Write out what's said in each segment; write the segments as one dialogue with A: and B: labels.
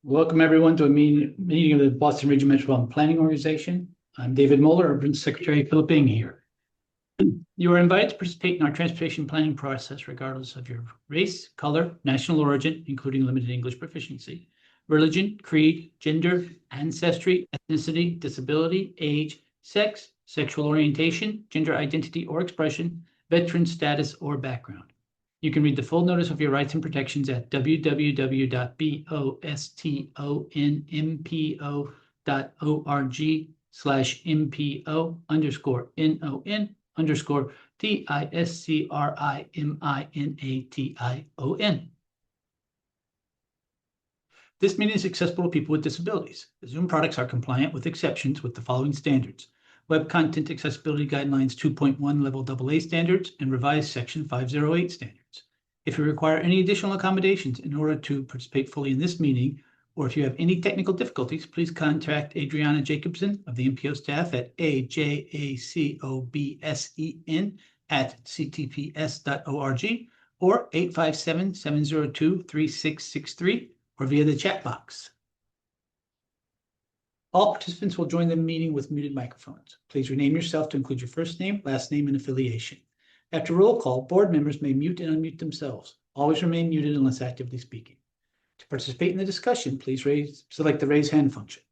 A: Welcome everyone to a meeting of the Boston Region Metropolitan Planning Organization. I'm David Moeller, Urban Secretary Philip Bing here. You are invited to participate in our transportation planning process regardless of your race, color, national origin, including limited English proficiency, religion, creed, gender, ancestry, ethnicity, disability, age, sex, sexual orientation, gender identity or expression, veteran status, or background. You can read the full notice of your rights and protections at www.boston.org/MPO_DISCRIMINATION. This meeting is accessible to people with disabilities. The Zoom products are compliant with exceptions with the following standards: Web Content Accessibility Guidelines 2.1 Level AA standards and revised Section 508 standards. If you require any additional accommodations in order to participate fully in this meeting, or if you have any technical difficulties, please contact Adriana Jacobson of the MPO staff at ajacobsen@ctps.org or 857-702-3663 or via the chat box. All participants will join the meeting with muted microphones. Please rename yourself to include your first name, last name, and affiliation. After roll call, board members may mute and unmute themselves. Always remain muted unless actively speaking. To participate in the discussion, please select the raise hand function.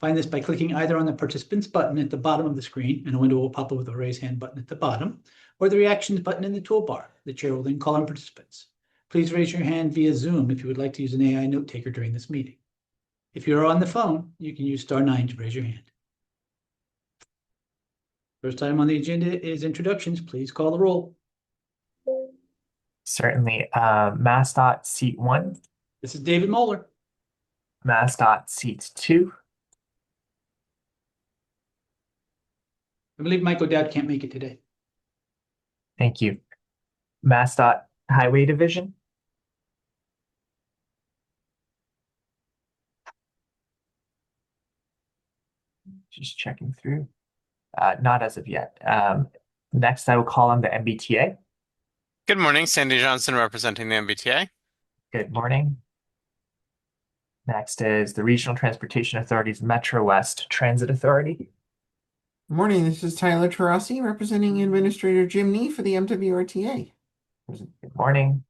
A: Find this by clicking either on the participants button at the bottom of the screen, and a window will pop up with a raise hand button at the bottom, or the reactions button in the toolbar. The chair will then call on participants. Please raise your hand via Zoom if you would like to use an AI note taker during this meeting. If you are on the phone, you can use *9 to raise your hand. First item on the agenda is introductions. Please call the roll.
B: Certainly. MassDOT seat 1.
A: This is David Moeller.
B: MassDOT seat 2.
A: I believe Mike O'Dowd can't make it today.
B: Thank you. MassDOT Highway Division. Just checking through. Not as of yet. Next, I will call on the MBTA.
C: Good morning, Sandy Johnson representing the MBTA.
B: Good morning. Next is the Regional Transportation Authority's Metro West Transit Authority.
D: Good morning, this is Tyler Tarasi representing Administrator Jim Nee for the MWRTA.
B: Good morning.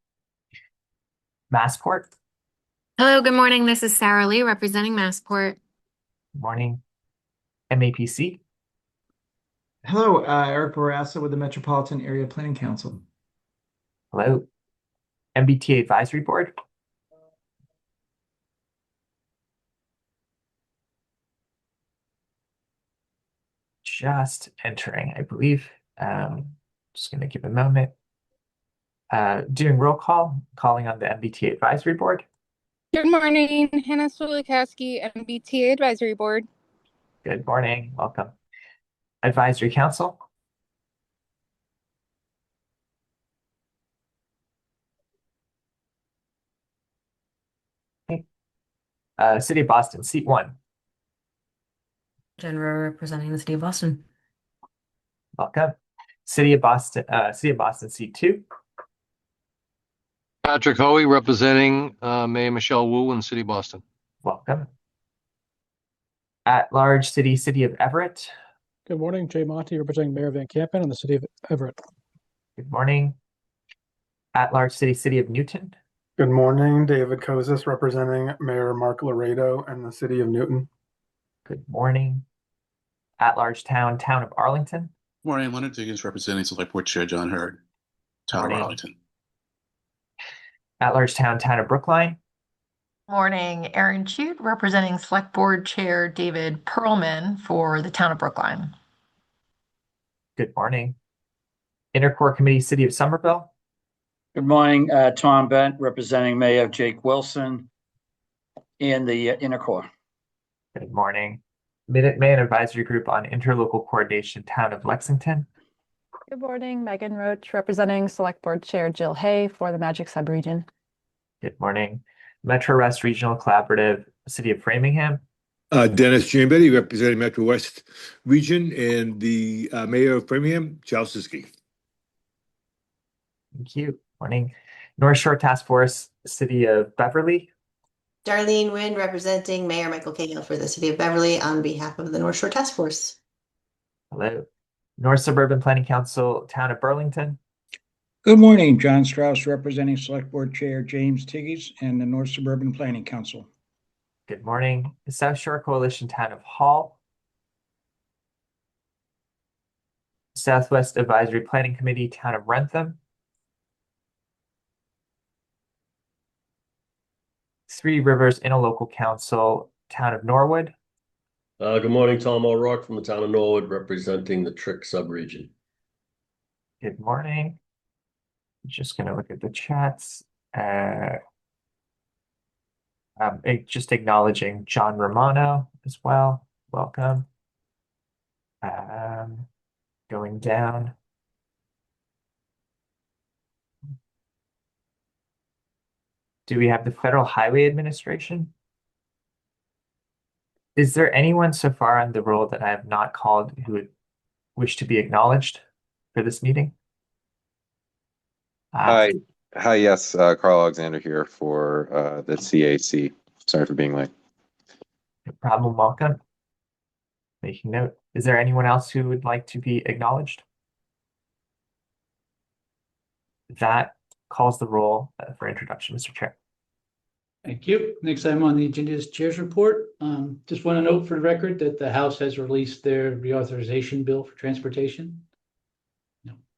B: Massport.
E: Hello, good morning. This is Sarah Lee representing Massport.
B: Good morning. MAPC.
F: Hello, Eric Barassa with the Metropolitan Area Planning Council.
B: Hello. MBTA Advisory Board. Just entering, I believe. Just going to give a moment. Doing roll call, calling on the MBTA Advisory Board.
G: Good morning, Hannah Solikowski, MBTA Advisory Board.
B: Good morning, welcome. Advisory Council. Okay. City of Boston, seat 1.
H: Jennifer representing the City of Boston.
B: Welcome. City of Boston, seat 2.
I: Patrick Hoey representing Mayor Michelle Wu in the City of Boston.
B: Welcome. At large City of Everett.
J: Good morning, Jay Monty representing Mayor Van Campen in the City of Everett.
B: Good morning. At large City of Newton.
K: Good morning, David Kozis representing Mayor Mark Laredo and the City of Newton.
B: Good morning. At large Town of Arlington.
L: Good morning, Leonard Diggins representing Select Board Chair John Hurd, Town of Arlington.
B: At large Town of Brookline.
M: Morning, Erin Chute representing Select Board Chair David Perlman for the Town of Brookline.
B: Good morning. Intercore Committee, City of Somerville.
N: Good morning, Tom Bent representing Mayor Jake Wilson in the Intercore.
B: Good morning. Minuteman Advisory Group on Interlocal Coordination, Town of Lexington.
O: Good morning, Megan Roach representing Select Board Chair Jill Hay for the Magic Subregion.
B: Good morning. Metro West Regional Collaborative, City of Framingham.
P: Dennis Giambetti representing Metro West Region and the Mayor of Framingham, Charles Siskey.
B: Thank you. Morning. North Shore Task Force, City of Beverly.
Q: Darlene Nguyen, representing Mayor Michael Cahill for the City of Beverly on behalf of the North Shore Task Force.
B: Hello. North Suburban Planning Council, Town of Burlington.
R: Good morning, John Strauss, representing Select Board Chair James Tigges and the North Suburban Planning Council.
B: Good morning. The South Shore Coalition, Town of Hall. Southwest Advisory Planning Committee, Town of Rentham. Three Rivers Interlocal Council, Town of Norwood.
S: Good morning, Tom O'Rourke from the town of Norwood, representing the Trick subregion.
B: Good morning. Just going to look at the chats. Just acknowledging John Romano as well. Welcome. Going down. Do we have the Federal Highway Administration? Is there anyone so far on the roll that I have not called who would wish to be acknowledged for this meeting?
T: Hi, yes, Carl Alexander here for the CAC. Sorry for being late.
B: No problem, welcome. Making note. Is there anyone else who would like to be acknowledged? That calls the roll for introduction, Mr. Chair.
A: Thank you. Next item on the agenda is Chair's Report. Just want to note for the record that the House has released their reauthorization bill for transportation.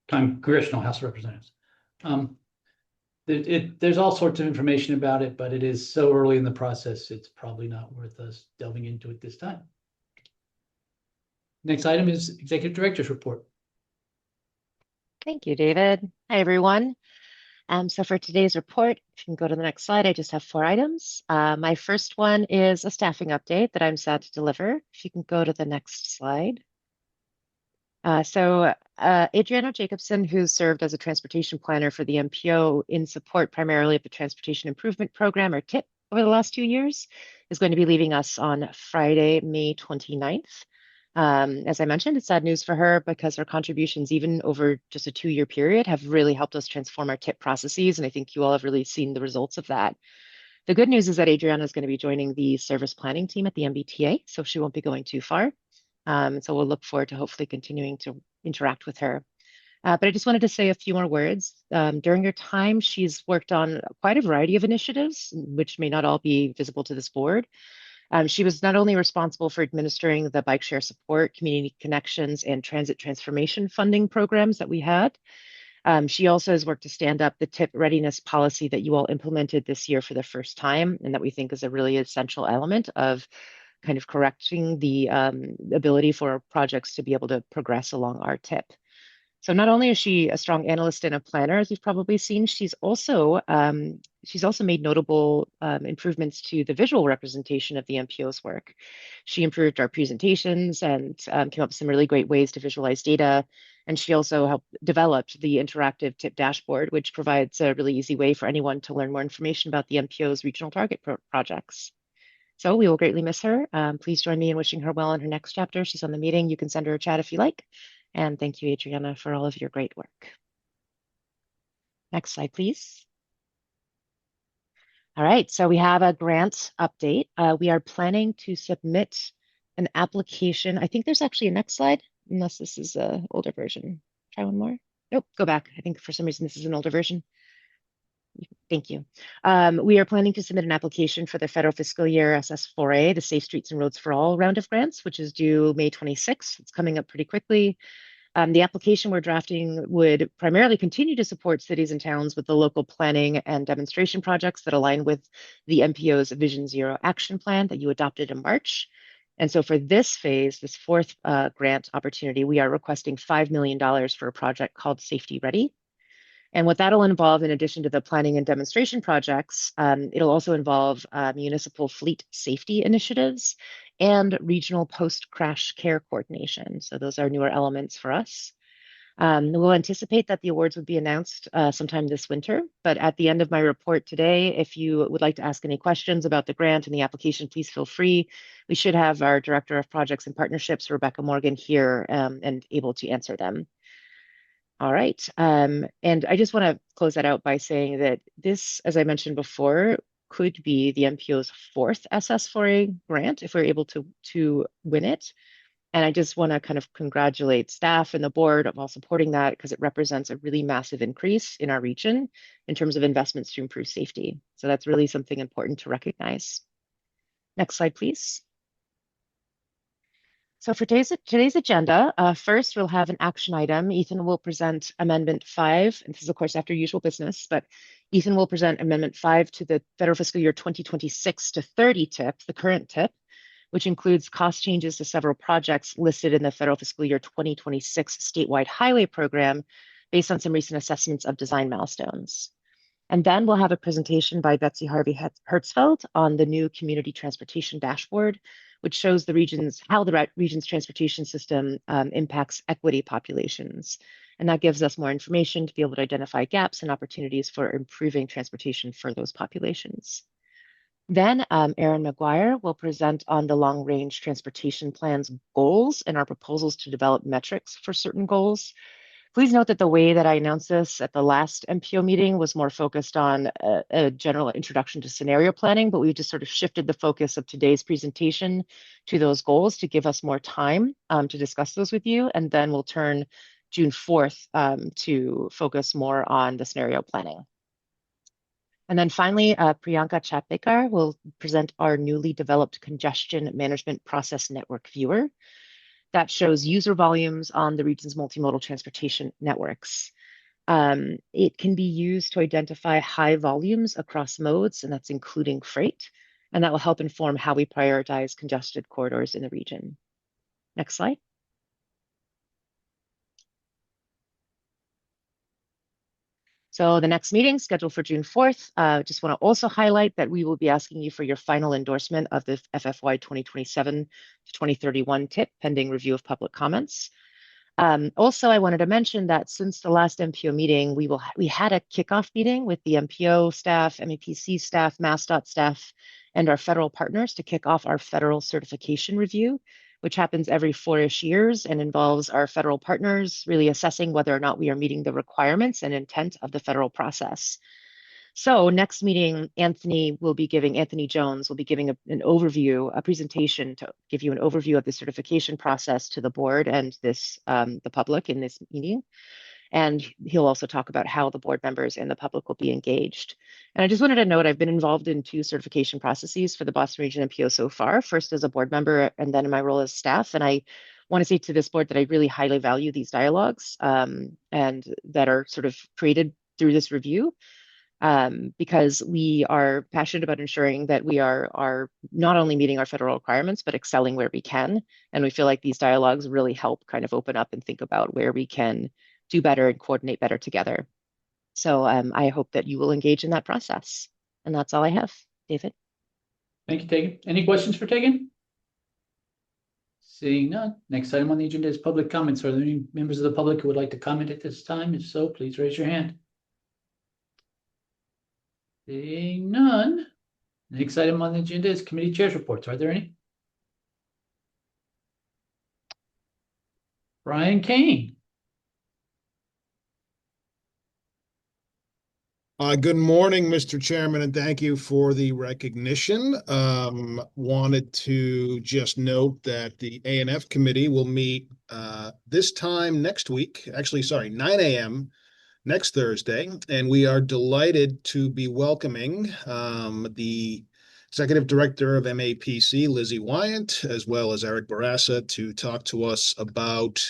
A: Congressional House of Representatives. There's all sorts of information about it, but it is so early in the process, it's probably not worth us delving into it this time. Next item is Executive Director's Report.
U: Thank you, David. Hi, everyone. So for today's report, if you can go to the next slide, I just have 4 items. My first one is a staffing update that I'm sad to deliver. If you can go to the next slide. Adriana Jacobson, who served as a transportation planner for the MPO in support primarily of the Transportation Improvement Program, or TIP, over the last 2 years, is going to be leaving us on Friday, May 29th. As I mentioned, it's sad news for her because her contributions, even over just a 2-year period, have really helped us transform our TIP processes, and I think you all have really seen the results of that. The good news is that Adriana is going to be joining the service planning team at the MBTA, so she won't be going too far. So we'll look forward to hopefully continuing to interact with her. But I just wanted to say a few more words. During her time, she's worked on quite a variety of initiatives, which may not all be visible to this board. She was not only responsible for administering the bike share support, community connections, and transit transformation funding programs that we had. She also has worked to stand up the TIP readiness policy that you all implemented this year for the first time, and that we think is a really essential element of kind of correcting the ability for projects to be able to progress along our TIP. So not only is she a strong analyst and a planner, as you've probably seen, she's also made notable improvements to the visual representation of the MPO's work. She improved our presentations and came up with some really great ways to visualize data. And she also helped develop the interactive TIP dashboard, which provides a really easy way for anyone to learn more information about the MPO's regional target projects. So we will greatly miss her. Please join me in wishing her well in her next chapter. She's on the meeting. You can send her a chat if you like. And thank you, Adriana, for all of your great work. Next slide, please. All right, so we have a grant update. We are planning to submit an application. I think there's actually a next slide, unless this is an older version. Try one more. Nope, go back. I think for some reason this is an older version. Thank you. We are planning to submit an application for the federal fiscal year SS4A, the Safe Streets and Roads for All round of grants, which is due May 26th. It's coming up pretty quickly. The application we're drafting would primarily continue to support cities and towns with the local planning and demonstration projects that align with the MPO's Vision Zero action plan that you adopted in March. And so for this phase, this fourth grant opportunity, we are requesting $5 million for a project called Safety Ready. And what that'll involve, in addition to the planning and demonstration projects, it'll also involve municipal fleet safety initiatives and regional post-crash care coordination. So those are newer elements for us. We'll anticipate that the awards would be announced sometime this winter, but at the end of my report today, if you would like to ask any questions about the grant and the application, please feel free. We should have our Director of Projects and Partnerships, Rebecca Morgan, here and able to answer them. All right. And I just want to close that out by saying that this, as I mentioned before, could be the MPO's fourth SS4A grant if we're able to win it. And I just want to kind of congratulate staff and the board while supporting that because it represents a really massive increase in our region in terms of investments to improve safety. So that's really something important to recognize. Next slide, please. So for today's agenda, first we'll have an action item. Ethan will present Amendment 5, and this is of course after usual business, but Ethan will present Amendment 5 to the federal fiscal year 2026 to 30 TIP, the current TIP, which includes cost changes to several projects listed in the federal fiscal year 2026 statewide highway program based on some recent assessments of design milestones. And then we'll have a presentation by Betsy Harvey Hertzfeld on the new community transportation dashboard, which shows how the region's transportation system impacts equity populations. And that gives us more information to be able to identify gaps and opportunities for improving transportation for those populations. Then Erin McGuire will present on the long-range transportation plan's goals and our proposals to develop metrics for certain goals. Please note that the way that I announced this at the last MPO meeting was more focused on a general introduction to scenario planning, but we just sort of shifted the focus of today's presentation to those goals to give us more time to discuss those with you. And then we'll turn June 4th to focus more on the scenario planning. And then finally, Priyanka Chatbekar will present our newly developed congestion management process network viewer that shows user volumes on the region's multimodal transportation networks. It can be used to identify high volumes across modes, and that's including freight, and that will help inform how we prioritize congested corridors in the region. Next slide. So the next meeting scheduled for June 4th. Just want to also highlight that we will be asking you for your final endorsement of the FFY 2027 to 2031 TIP pending review of public comments. Also, I wanted to mention that since the last MPO meeting, we had a kickoff meeting with the MPO staff, MEPC staff, MassDOT staff, and our federal partners to kick off our federal certification review, which happens every 4-ish years and involves our federal partners really assessing whether or not we are meeting the requirements and intent of the federal process. So next meeting, Anthony Jones will be giving an overview, a presentation to give you an overview of the certification process to the board and the public in this meeting. And he'll also talk about how the board members and the public will be engaged. And I just wanted to note, I've been involved in 2 certification processes for the Boston Region MPO so far, first as a board member and then in my role as staff. And I want to say to this board that I really highly value these dialogues and that are sort of created through this review because we are passionate about ensuring that we are not only meeting our federal requirements, but excelling where we can. And we feel like these dialogues really help kind of open up and think about where we can do better and coordinate better together. So I hope that you will engage in that process. And that's all I have. David.
A: Thank you, Tegan. Any questions for Tegan? Seeing none. Next item on the agenda is public comments. Are there any members of the public who would like to comment at this time? If so, please raise your hand. Seeing none. Next item on the agenda is committee chairs reports. Are there any? Brian Kane.
C: Good morning, Mr. Chairman, and thank you for the recognition. Wanted to just note that the A&F committee will meet this time next week, 9 a.m. next Thursday, and we are delighted to be welcoming the Executive Director of MAPC, Lizzie Wyant, as well as Eric Barassa to talk to us about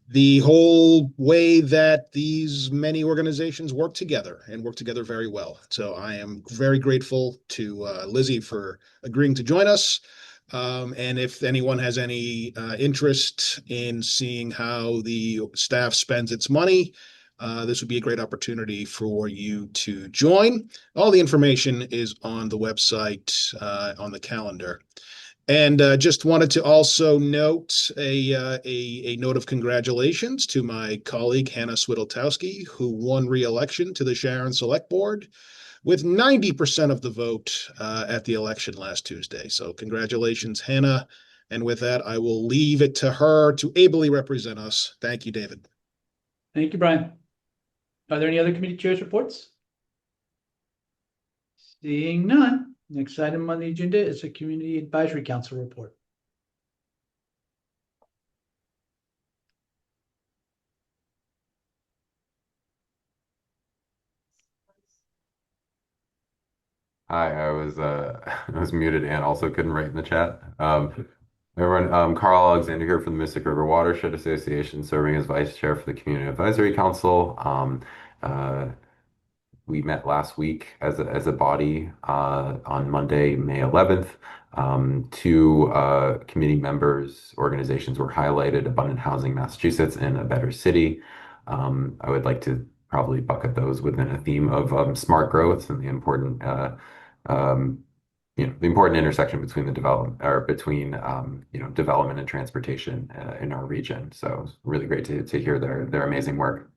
C: the whole way that these many organizations work together and work together very well. So I am very grateful to Lizzie for agreeing to join us. And if anyone has any interest in seeing how the staff spends its money, this would be a great opportunity for you to join. All the information is on the website on the calendar. And just wanted to also note a note of congratulations to my colleague, Hannah Swidltowski, who won re-election to the Sharon Select Board with 90% of the vote at the election last Tuesday. So congratulations, Hannah. And with that, I will leave it to her to ably represent us. Thank you, David.
A: Thank you, Brian. Are there any other committee chairs reports? Seeing none, next item on the agenda is a Community Advisory Council report.
D: Hi, I was I was muted and also couldn't write in the chat. Everyone, Carl Alexander here from the Mystic River Watershed Association, serving as vice chair for the Community Advisory Council. We met last week as a body on Monday, May 11th. Two committee members, organizations were highlighted: Abundant Housing Massachusetts and A Better City. I would like to probably bucket those within a theme of smart growth and the important the important intersection between the development or between development and transportation in our region. So it's really great to hear their amazing work.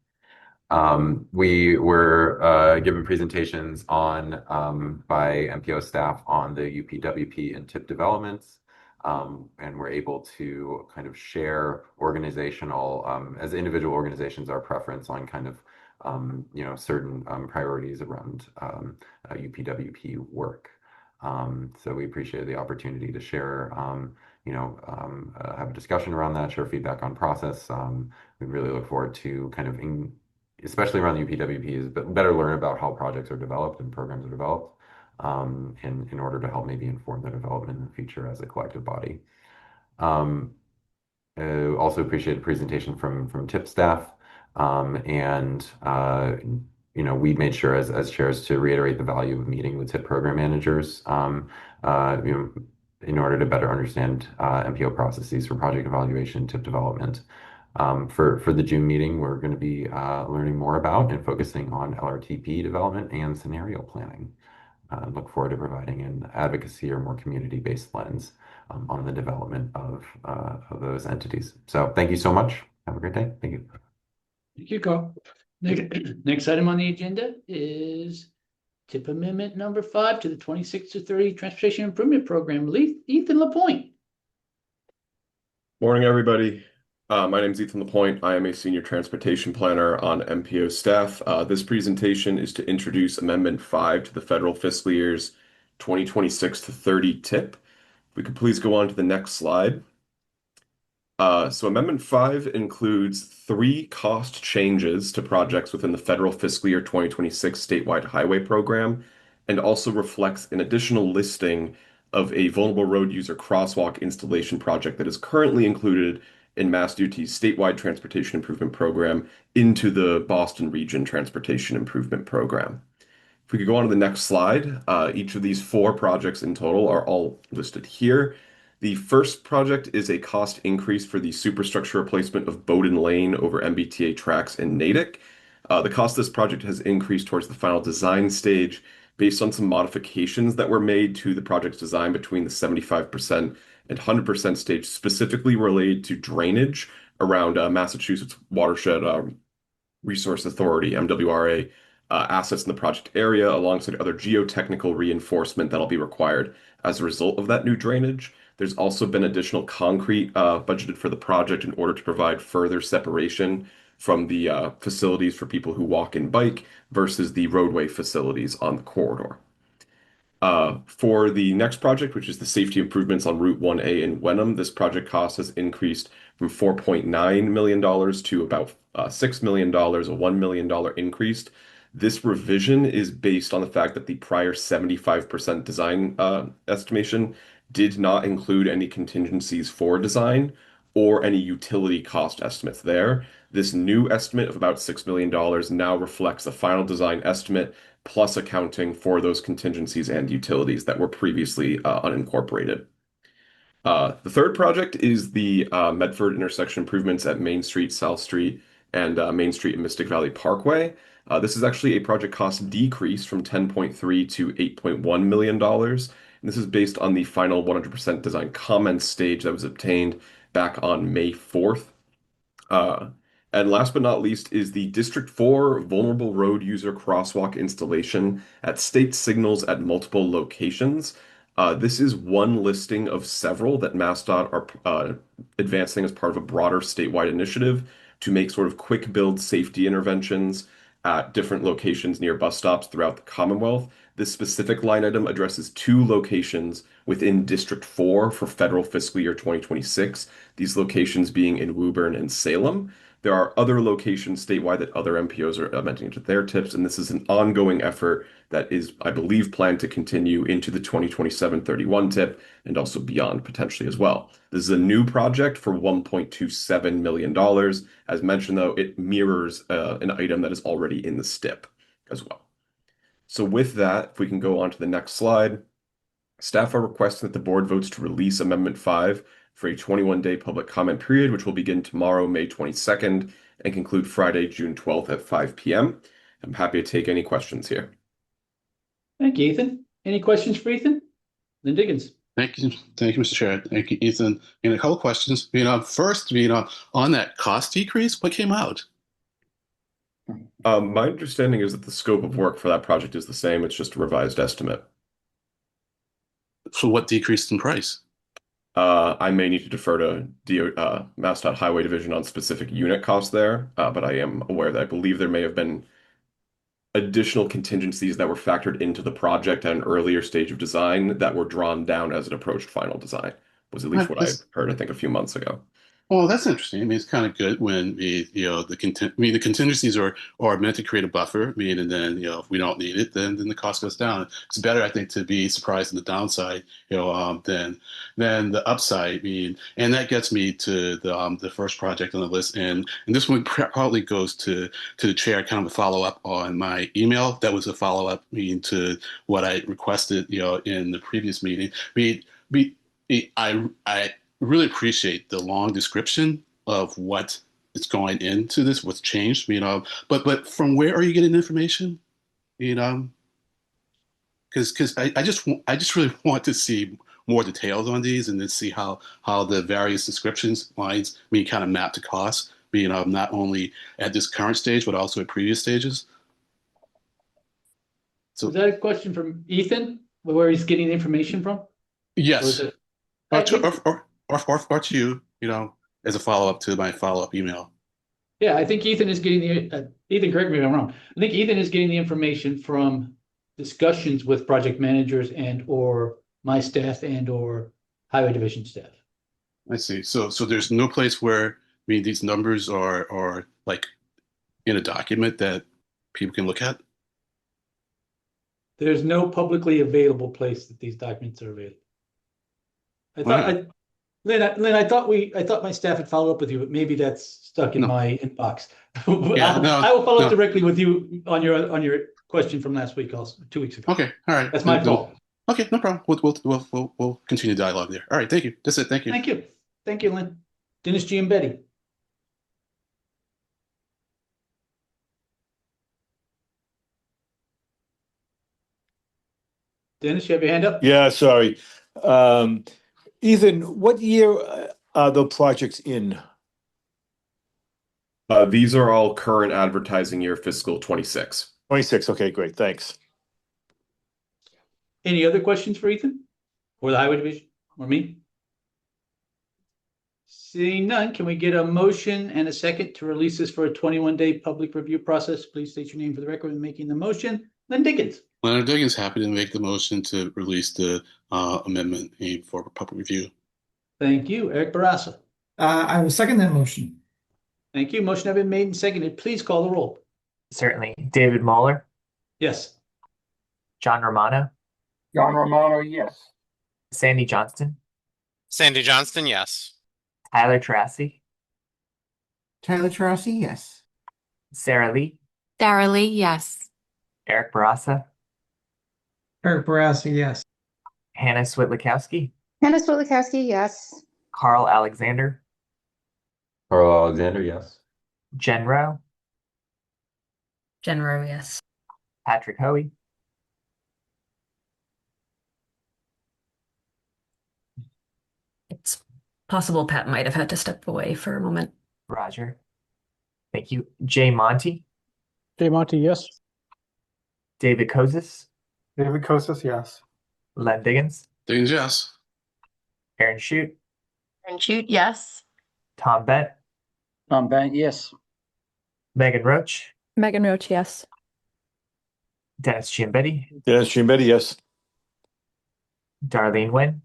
D: We were given presentations by MPO staff on the UPWP and TIP developments, and we're able to kind of share as individual organizations, our preference on kind of certain priorities around UPWP work. So we appreciate the opportunity to share, have a discussion around that, share feedback on process. We really look forward to kind of especially around the UPWPs, but better learn about how projects are developed and programs are developed in order to help maybe inform their development in the future as a collective body. Also appreciate a presentation from TIP staff. We made sure as chairs to reiterate the value of meeting with TIP program managers in order to better understand MPO processes for project evaluation, TIP development. For the June meeting, we're going to be learning more about and focusing on LRTP development and scenario planning. Look forward to providing an advocacy or more community-based lens on the development of those entities. So thank you so much. Have a great day. Thank you.
A: Thank you, Carl. Next item on the agenda is TIP Amendment number 5 to the 26 to 30 Transportation Improvement Program. Ethan Lapointe.
V: Morning, everybody. My name is Ethan Lapointe. I am a senior transportation planner on MPO staff. This presentation is to introduce Amendment 5 to the federal fiscal years 2026 to 30 TIP. If we could please go on to the next slide. So Amendment 5 includes 3 cost changes to projects within the federal fiscal year 2026 statewide highway program, and also reflects an additional listing of a vulnerable road user crosswalk installation project that is currently included in MassDOT's statewide transportation improvement program into the Boston Region Transportation Improvement Program. If we could go on to the next slide, each of these 4 projects in total are all listed here. The first project is a cost increase for the superstructure replacement of Bowdoin Lane over MBTA tracks in Natick. The cost of this project has increased towards the final design stage based on some modifications that were made to the project's design between the 75% and 100% stage, specifically related to drainage around Massachusetts Watershed Resource Authority, MWRA, assets in the project area, alongside other geotechnical reinforcement that'll be required as a result of that new drainage. There's also been additional concrete budgeted for the project in order to provide further separation from the facilities for people who walk and bike versus the roadway facilities on the corridor. For the next project, which is the safety improvements on Route 1A in Wenham, this project cost has increased from $4.9 million to about $6 million, a $1 million increase. This revision is based on the fact that the prior 75% design estimation did not include any contingencies for design or any utility cost estimates there. This new estimate of about $6 million now reflects a final design estimate plus accounting for those contingencies and utilities that were previously unincorporated. The third project is the Medford intersection improvements at Main Street, South Street, and Main Street and Mystic Valley Parkway. This is actually a project cost decrease from $10.3 to $8.1 million. And this is based on the final 100% design comments stage that was obtained back on May 4th. And last but not least is the District 4 vulnerable road user crosswalk installation at state signals at multiple locations. This is one listing of several that MassDOT are advancing as part of a broader statewide initiative to make sort of quick build safety interventions at different locations near bus stops throughout the Commonwealth. This specific line item addresses 2 locations within District 4 for federal fiscal year 2026, these locations being in Woburn and Salem. There are other locations statewide that other MPOs are amending to their tips, and this is an ongoing effort that is, I believe, planned to continue into the 2027-31 tip and also beyond potentially as well. This is a new project for $1.27 million. As mentioned, though, it mirrors an item that is already in the STIP as well. So with that, if we can go on to the next slide, staff are requesting that the board votes to release Amendment 5 for a 21-day public comment period, which will begin tomorrow, May 22nd, and conclude Friday, June 12th at 5 p.m. I'm happy to take any questions here.
A: Thank you, Ethan. Any questions for Ethan? Lynn Diggins.
L: Thank you, Mr. Chair. Thank you, Ethan. A couple questions. First, on that cost decrease, what came out?
V: My understanding is that the scope of work for that project is the same. It's just a revised estimate.
L: So what decreased in price?
V: I may need to defer to MassDOT Highway Division on specific unit costs there, but I am aware that I believe there may have been additional contingencies that were factored into the project at an earlier stage of design that were drawn down as it approached final design, was at least what I heard, I think, a few months ago.
L: Well, that's interesting. It's kind of good when the contingencies are meant to create a buffer. And then if we don't need it, then the cost goes down. It's better, I think, to be surprised on the downside, than the upside. And that gets me to the first project on the list, and this one probably goes to the chair, kind of a follow up on my email. That was a follow up to what I requested, in the previous meeting. I really appreciate the long description of what is going into this, what's changed, but from where are you getting information? Because I just really want to see more details on these and then see how the various descriptions lines kind of map to costs, not only at this current stage, but also at previous stages. So
A: is that a question from Ethan, where he's getting the information from?
L: Yes. Or to you, as a follow-up to my follow-up email.
A: Yeah, I think Ethan is getting Ethan, correct me if I'm wrong. I think Ethan is getting the information from discussions with project managers and or my staff and or highway division staff.
L: I see. So there's no place where these numbers are like in a document that people can look at?
A: There's no publicly available place that these documents are available. I thought, Lynn, I thought my staff had followed up with you, but maybe that's stuck in my inbox. I will follow up directly with you on your question from last week, also 2 weeks ago.
L: Okay, all right.
A: That's my fault.
L: Okay, no problem. We'll continue dialogue there. All right, thank you. That's it. Thank you.
A: Thank you, Lynn. Dennis G. and Betty. Dennis, you have your hand up?
P: Yeah, sorry. Ethan, what year are the projects in?
V: These are all current advertising year, fiscal 26.
P: 26. Okay, great. Thanks.
A: Any other questions for Ethan or the highway division or me? Seeing none, can we get a motion and a second to release this for a 21-day public review process? Please state your name for the record when making the motion. Lynn Diggins.
L: Leonard Diggins, happy to make the motion to release the amendment for public review.
A: Thank you. Eric Barassa.
E: I will second that motion.
A: Thank you. Motion has been made and seconded. Please call the roll.
B: Certainly. David Moeller.
A: Yes.
B: John Romano.
E: John Romano, yes.
B: Sandy Johnston.
F: Sandy Johnston, yes.
B: Tyler Terrassi.
E: Tyler Terrassi, yes.
B: Sarah Lee.
W: Sarah Lee, yes.
B: Eric Barassa.
E: Eric Barassa, yes.
B: Hannah Switlikowski.
W: Hannah Switlikowski, yes.
B: Carl Alexander.
D: Carl Alexander, yes.
B: Jen Rowe.
H: Jen Rowe, yes.
B: Patrick Hoey.
H: It's possible Pat might have had to step away for a moment.
B: Roger. Thank you. Jay Monty.
J: Jay Monty, yes.
B: David Kozis.
K: David Kozis, yes.
B: Len Diggins.
L: Diggins, yes.
B: Aaron Shute.
M: Aaron Shute, yes.
B: Tom Bent.
N: Tom Bent, yes.
B: Megan Roach.
O: Megan Roach, yes.
B: Dennis Giambetti,
P: Dennis Giambetti, yes.
B: Darlene Nguyen,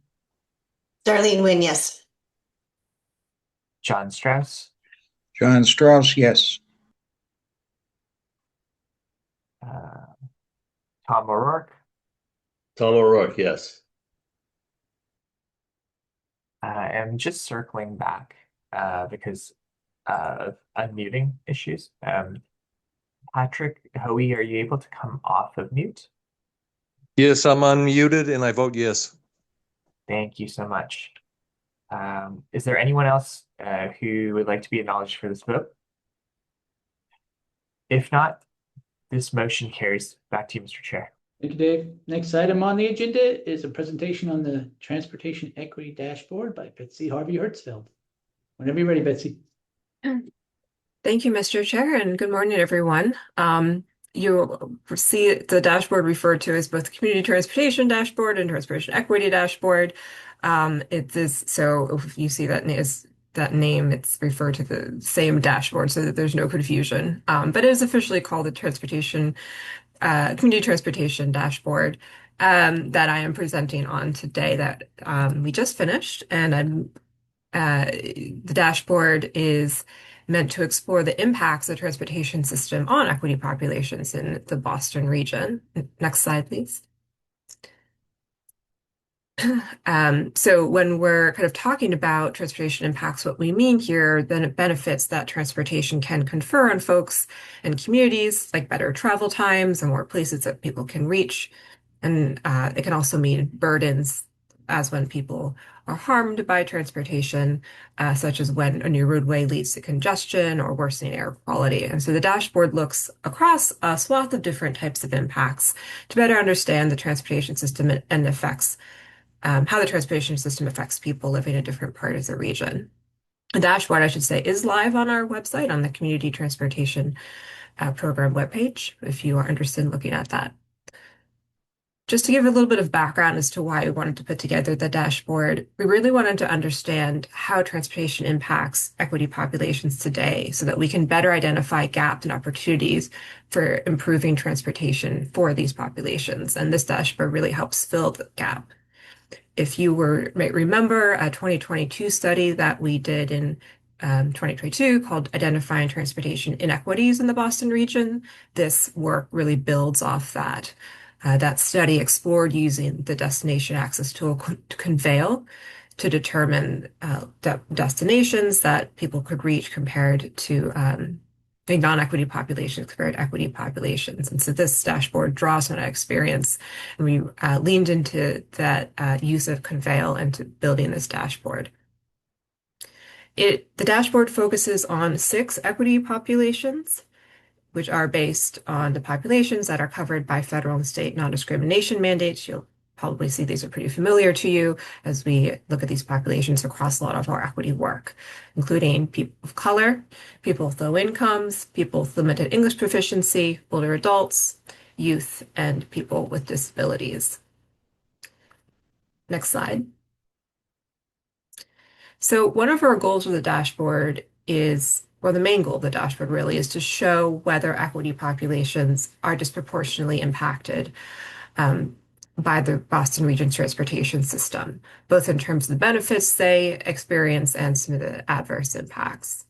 G: Darlene Nguyen, yes.
B: John Strauss,
R: John Strauss, yes.
B: Tom O'Rourke.
S: Tom O'Rourke, yes.
B: I'm just circling back because of unmuting issues. Patrick Hoey, are you able to come off of mute?
I: Yes, I'm unmuted and I vote yes.
B: Thank you so much. Is there anyone else who would like to be acknowledged for this vote? If not, this motion carries. Back to you, Mr. Chair.
A: Thank you, Dave. Next item on the agenda is a presentation on the Transportation Equity Dashboard by Betsy Harvey Hertzfeld. Whenever you're ready, Betsy.
Q: Thank you, Mr. Chair, and good morning, everyone. You see the dashboard referred to as both the Community Transportation Dashboard and Transportation Equity Dashboard. It is so if you see that name, it's referred to the same dashboard so that there's no confusion. But it is officially called the Community Transportation Dashboard that I am presenting on today that we just finished, and the dashboard is meant to explore the impacts of the transportation system on equity populations in the Boston region. Next slide, please. So when we're kind of talking about transportation impacts, what we mean here, then it benefits that transportation can confer on folks and communities, like better travel times and more places that people can reach. And it can also mean burdens, as when people are harmed by transportation, such as when a new roadway leads to congestion or worsening air quality. And so the dashboard looks across a swath of different types of impacts to better understand the transportation system and affects how the transportation system affects people living in different parts of the region. The dashboard, I should say, is live on our website on the Community Transportation Program webpage, if you are interested in looking at that. Just to give a little bit of background as to why we wanted to put together the dashboard, we really wanted to understand how transportation impacts equity populations today so that we can better identify gaps and opportunities for improving transportation for these populations. And this dashboard really helps fill the gap. If you might remember a 2022 study that we did in 2022 called Identifying Transportation Inequities in the Boston region, this work really builds off that. That study explored using the destination access tool Conveil to determine destinations that people could reach compared to non-equity populations compared to equity populations. And so this dashboard draws on that experience, and we leaned into that use of Conveil into building this dashboard. The dashboard focuses on 6 equity populations, which are based on the populations that are covered by federal and state non-discrimination mandates. You'll probably see these are pretty familiar to you as we look at these populations across a lot of our equity work, including people of color, people with low incomes, people with limited English proficiency, older adults, youth, and people with disabilities. Next slide. So one of our goals with the dashboard is, well, the main goal of the dashboard really is to show whether equity populations are disproportionately impacted by the Boston region's transportation system, both in terms of the benefits they experience and some of the adverse impacts.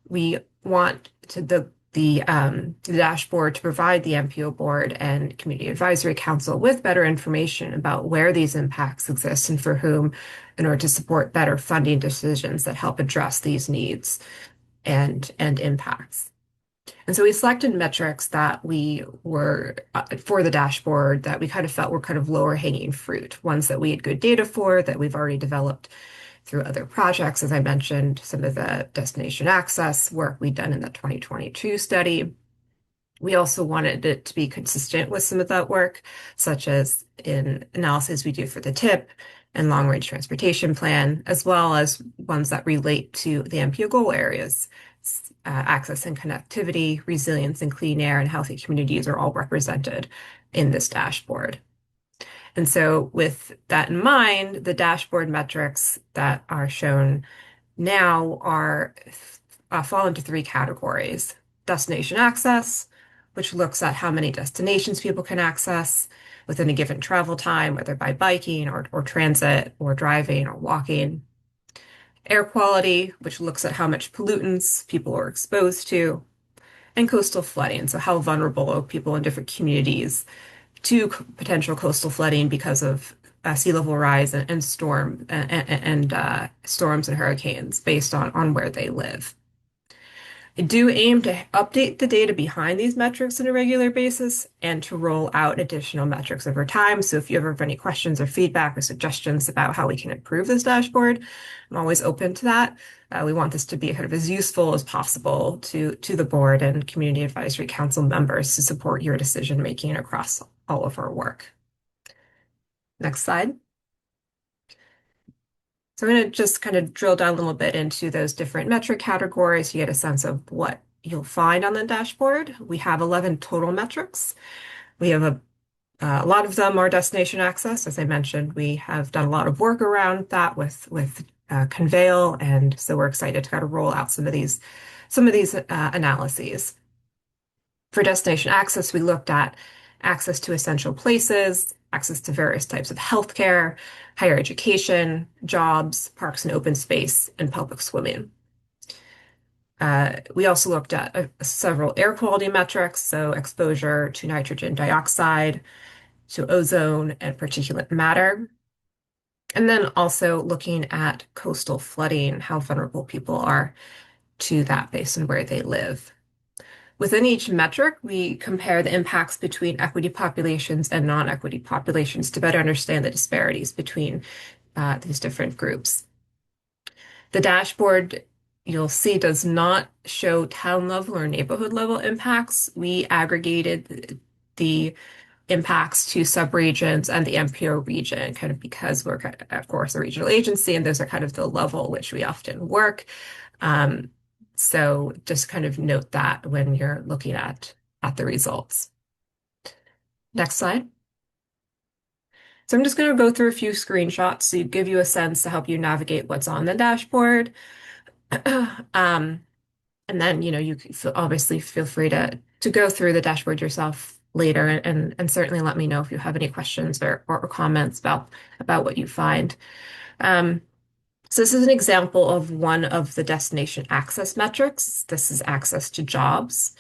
Q: We want the dashboard to provide the MPO board and Community Advisory Council with better information about where these impacts exist and for whom, in order to support better funding decisions that help address these needs and impacts. And so we selected metrics that we were for the dashboard that we kind of felt were kind of lower hanging fruit, ones that we had good data for, that we've already developed through other projects. As I mentioned, some of the destination access work we'd done in the 2022 study. We also wanted it to be consistent with some of that work, such as in analysis we do for the TIP and long range transportation plan, as well as ones that relate to the MPO goal areas. Access and connectivity, resilience and clean air, and healthy communities are all represented in this dashboard. And so with that in mind, the dashboard metrics that are shown now fall into 3 categories: destination access, which looks at how many destinations people can access within a given travel time, whether by biking or transit or driving or walking. Air quality, which looks at how much pollutants people are exposed to. And coastal flooding, so how vulnerable are people in different communities to potential coastal flooding because of sea level rise and storms and hurricanes based on where they live. I do aim to update the data behind these metrics on a regular basis and to roll out additional metrics over time. So if you ever have any questions or feedback or suggestions about how we can improve this dashboard, I'm always open to that. We want this to be kind of as useful as possible to the board and Community Advisory Council members to support your decision making across all of our work. Next slide. So I'm going to just kind of drill down a little bit into those different metric categories. You get a sense of what you'll find on the dashboard. We have 11 total metrics. We have a lot of them are destination access. As I mentioned, we have done a lot of work around that with Conveil, and so we're excited to kind of roll out some of these analyses. For destination access, we looked at access to essential places, access to various types of healthcare, higher education, jobs, parks and open space, and public swimming. We also looked at several air quality metrics, so exposure to nitrogen dioxide, to ozone and particulate matter. And then also looking at coastal flooding, how vulnerable people are to that based on where they live. Within each metric, we compare the impacts between equity populations and non-equity populations to better understand the disparities between these different groups. The dashboard, you'll see, does not show town level or neighborhood level impacts. We aggregated the impacts to subregions and the MPO region, kind of because we're, of course, a regional agency, and those are kind of the level at which we often work. So just kind of note that when you're looking at the results. Next slide. So I'm just going to go through a few screenshots to give you a sense to help you navigate what's on the dashboard. And then, you obviously feel free to go through the dashboard yourself later and certainly let me know if you have any questions or comments about what you find. So this is an example of one of the destination access metrics. This is access to jobs.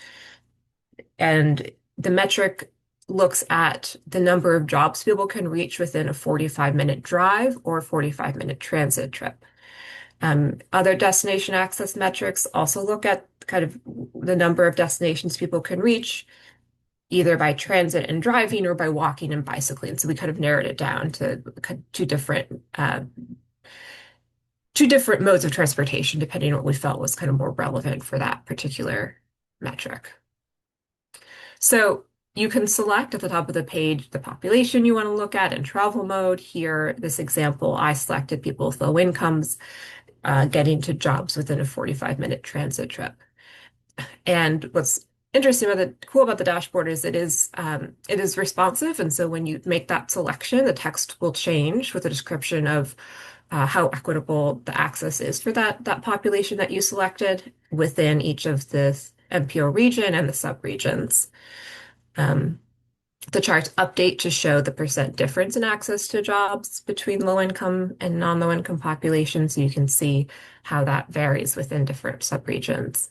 Q: And the metric looks at the number of jobs people can reach within a 45-minute drive or 45-minute transit trip. Other destination access metrics also look at kind of the number of destinations people can reach either by transit and driving or by walking and bicycling. So we kind of narrowed it down to two different modes of transportation, depending on what we felt was kind of more relevant for that particular metric. So you can select at the top of the page the population you want to look at and travel mode. Here, this example, I selected people with low incomes getting to jobs within a 45-minute transit trip. And what's cool about the dashboard is it is responsive. And so when you make that selection, the text will change with a description of how equitable the access is for that population that you selected within each of the MPO region and the subregions. The charts update to show the percent difference in access to jobs between low-income and non-low-income populations, so you can see how that varies within different subregions.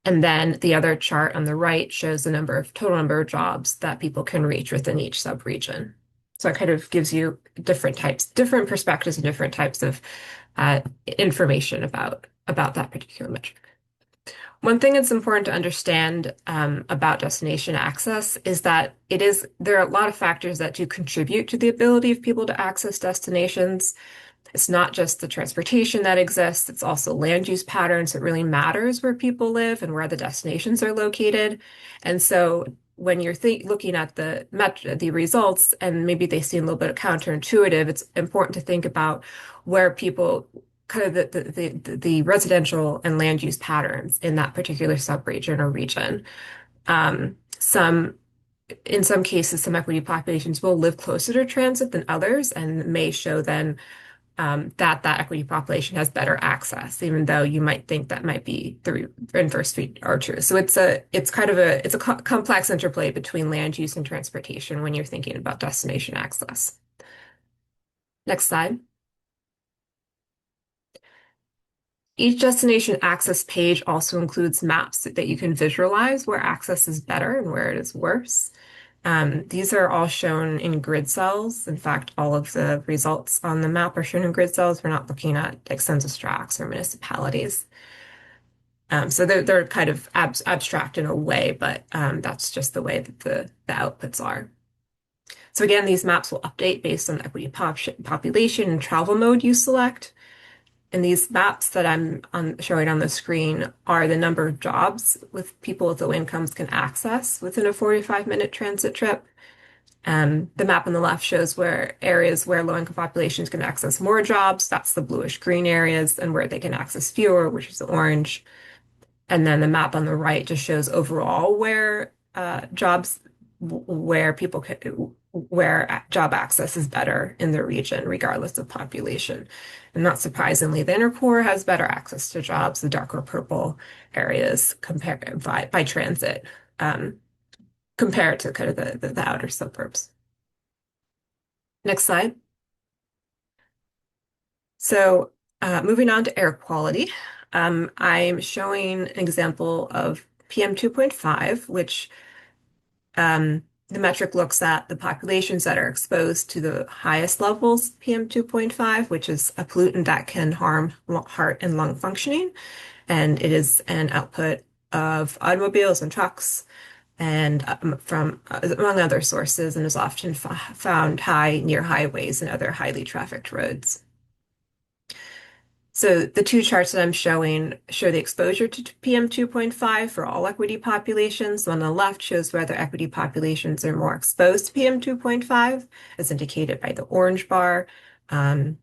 Q: And then the other chart on the right shows the total number of jobs that people can reach within each subregion. So it kind of gives you different perspectives and different types of information about that particular metric. One thing that's important to understand about destination access is that there are a lot of factors that do contribute to the ability of people to access destinations. It's not just the transportation that exists, it's also land use patterns. It really matters where people live and where the destinations are located. And so when you're looking at the results and maybe they seem a little bit counterintuitive, it's important to think about where people kind of the residential and land use patterns in that particular subregion or region. In some cases, some equity populations will live closer to transit than others and may show then that equity population has better access, even though you might think that might be the inverse are true. So it's a complex interplay between land use and transportation when you're thinking about destination access. Next slide. Each destination access page also includes maps that you can visualize where access is better and where it is worse. These are all shown in grid cells. In fact, all of the results on the map are shown in grid cells. We're not looking at like census tracts or municipalities. So they're kind of abstract in a way, but that's just the way that the outputs are. So again, these maps will update based on the equity population and travel mode you select. And these maps that I'm showing on the screen are the number of jobs with people with low incomes can access within a 45-minute transit trip. The map on the left shows where areas where low-income populations can access more jobs, that's the bluish-green areas, and where they can access fewer, which is the orange. And then the map on the right just shows overall where jobs, where people can, where job access is better in the region, regardless of population. And not surprisingly, the inner core has better access to jobs, the darker purple areas compared by transit, compared to kind of the outer suburbs. Next slide. So moving on to air quality, I'm showing an example of PM 2.5, which the metric looks at the populations that are exposed to the highest levels PM 2.5, which is a pollutant that can harm heart and lung functioning. And it is an output of automobiles and trucks and from among other sources, and is often found high near highways and other highly trafficked roads. So the two charts that I'm showing show the exposure to PM 2.5 for all equity populations. The one on the left shows whether equity populations are more exposed to PM 2.5, as indicated by the orange bar. The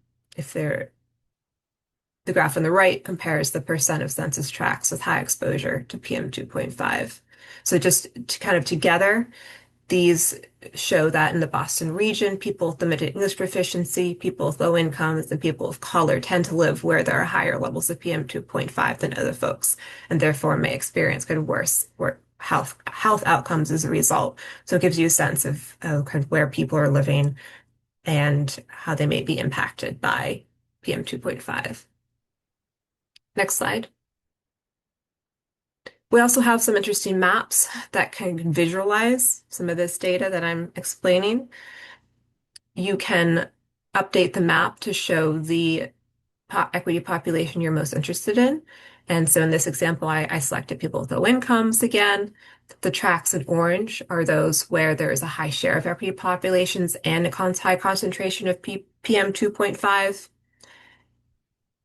Q: graph on the right compares the percent of census tracts with high exposure to PM 2.5. So just together, these show that in the Boston region, people with limited English proficiency, people with low incomes, and people of color tend to live where there are higher levels of PM 2.5 than other folks, and therefore may experience kind of worse health outcomes as a result. So it gives you a sense of kind of where people are living and how they may be impacted by PM 2.5. Next slide. We also have some interesting maps that can visualize some of this data that I'm explaining. You can update the map to show the equity population you're most interested in. And so in this example, I selected people with low incomes again. The tracks in orange are those where there is a high share of equity populations and a high concentration of PM 2.5.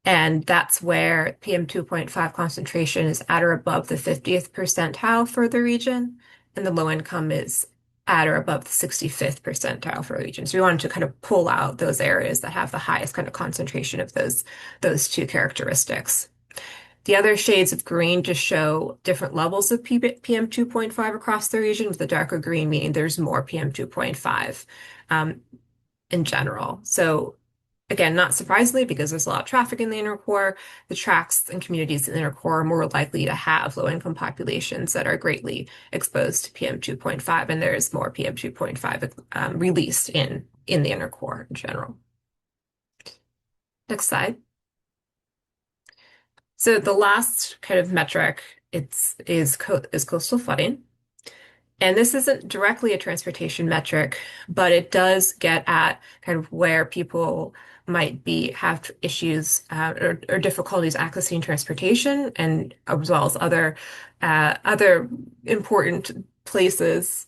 Q: And that's where PM 2.5 concentration is at or above the 50th percentile for the region, and the low income is at or above the 65th percentile for the region. So we wanted to kind of pull out those areas that have the highest kind of concentration of those two characteristics. The other shades of green just show different levels of PM 2.5 across the region, with the darker green meaning there's more PM 2.5 in general. So again, not surprisingly, because there's a lot of traffic in the inner core, the tracts and communities in the inner core are more likely to have low-income populations that are greatly exposed to PM 2.5, and there is more PM 2.5 released in the inner core in general. Next slide. So the last kind of metric is coastal flooding. And this isn't directly a transportation metric, but it does get at kind of where people might have issues or difficulties accessing transportation, and as well as other important places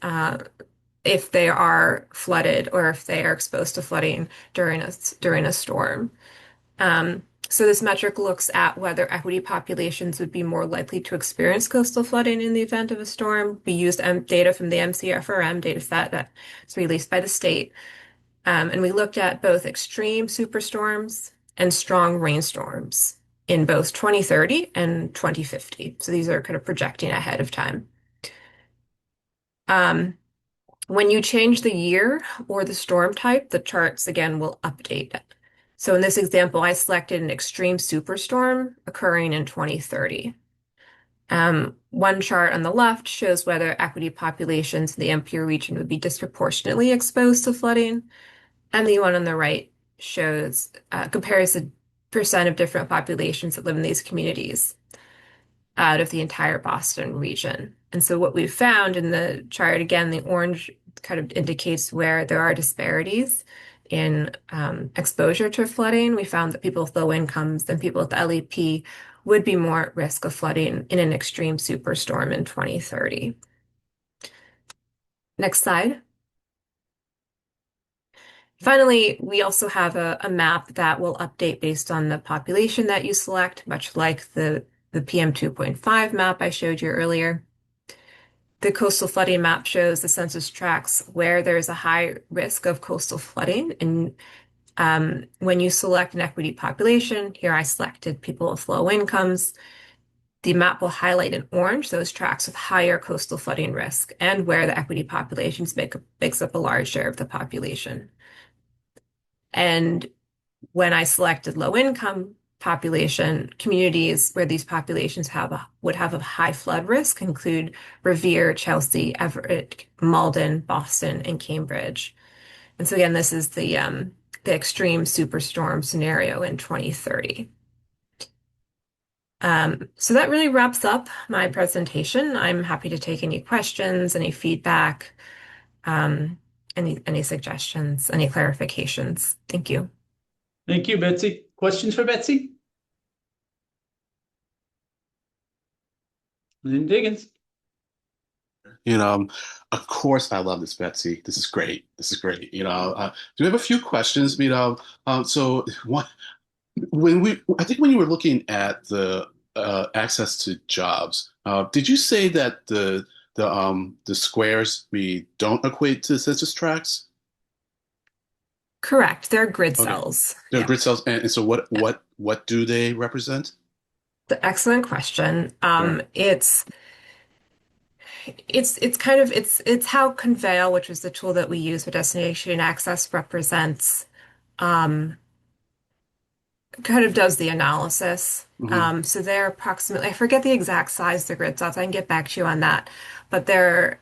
Q: if they are flooded or if they are exposed to flooding during a storm. So this metric looks at whether equity populations would be more likely to experience coastal flooding in the event of a storm. We used data from the MCFRM data set that's released by the state. And we looked at both extreme superstorms and strong rainstorms in both 2030 and 2050. So these are kind of projecting ahead of time. When you change the year or the storm type, the charts again will update So in this example, I selected an extreme superstorm occurring in 2030. One chart on the left shows whether equity populations in the MPO region would be disproportionately exposed to flooding, and the one on the right shows compares the percent of different populations that live in these communities out of the entire Boston region. And so what we've found in the chart, again, the orange kind of indicates where there are disparities in exposure to flooding. We found that people with low incomes and people with LEP would be more at risk of flooding in an extreme superstorm in 2030. Next slide. Finally, we also have a map that will update based on the population that you select, much like the PM 2.5 map I showed you earlier. The coastal flooding map shows the census tracts where there's a high risk of coastal flooding. And when you select an equity population, here I selected people with low incomes, the map will highlight in orange those tracts with higher coastal flooding risk and where the equity populations makes up a large share of the population. And when I selected low income population, communities where these populations would have a high flood risk include Revere, Chelsea, Everett, Malden, Boston, and Cambridge. And so again, this is the extreme superstorm scenario in 2030. So that really wraps up my presentation. I'm happy to take any questions, any feedback, any suggestions, any clarifications. Thank you.
A: Thank you, Betsy. Questions for Betsy? Lynn Diggins.
L: Of course, I love this, Betsy. This is great. This is great. Do we have a few questions? So one, I think when you were looking at the access to jobs, did you say that the squares don't equate to census tracts?
Q: Correct. They're grid cells.
L: They're grid cells, and so what do they represent?
Q: Excellent question. It's how Conveil, which is the tool that we use for destination access, represents kind of does the analysis. So they're approximately, I forget the exact size of the grid cells. I can get back to you on that, but the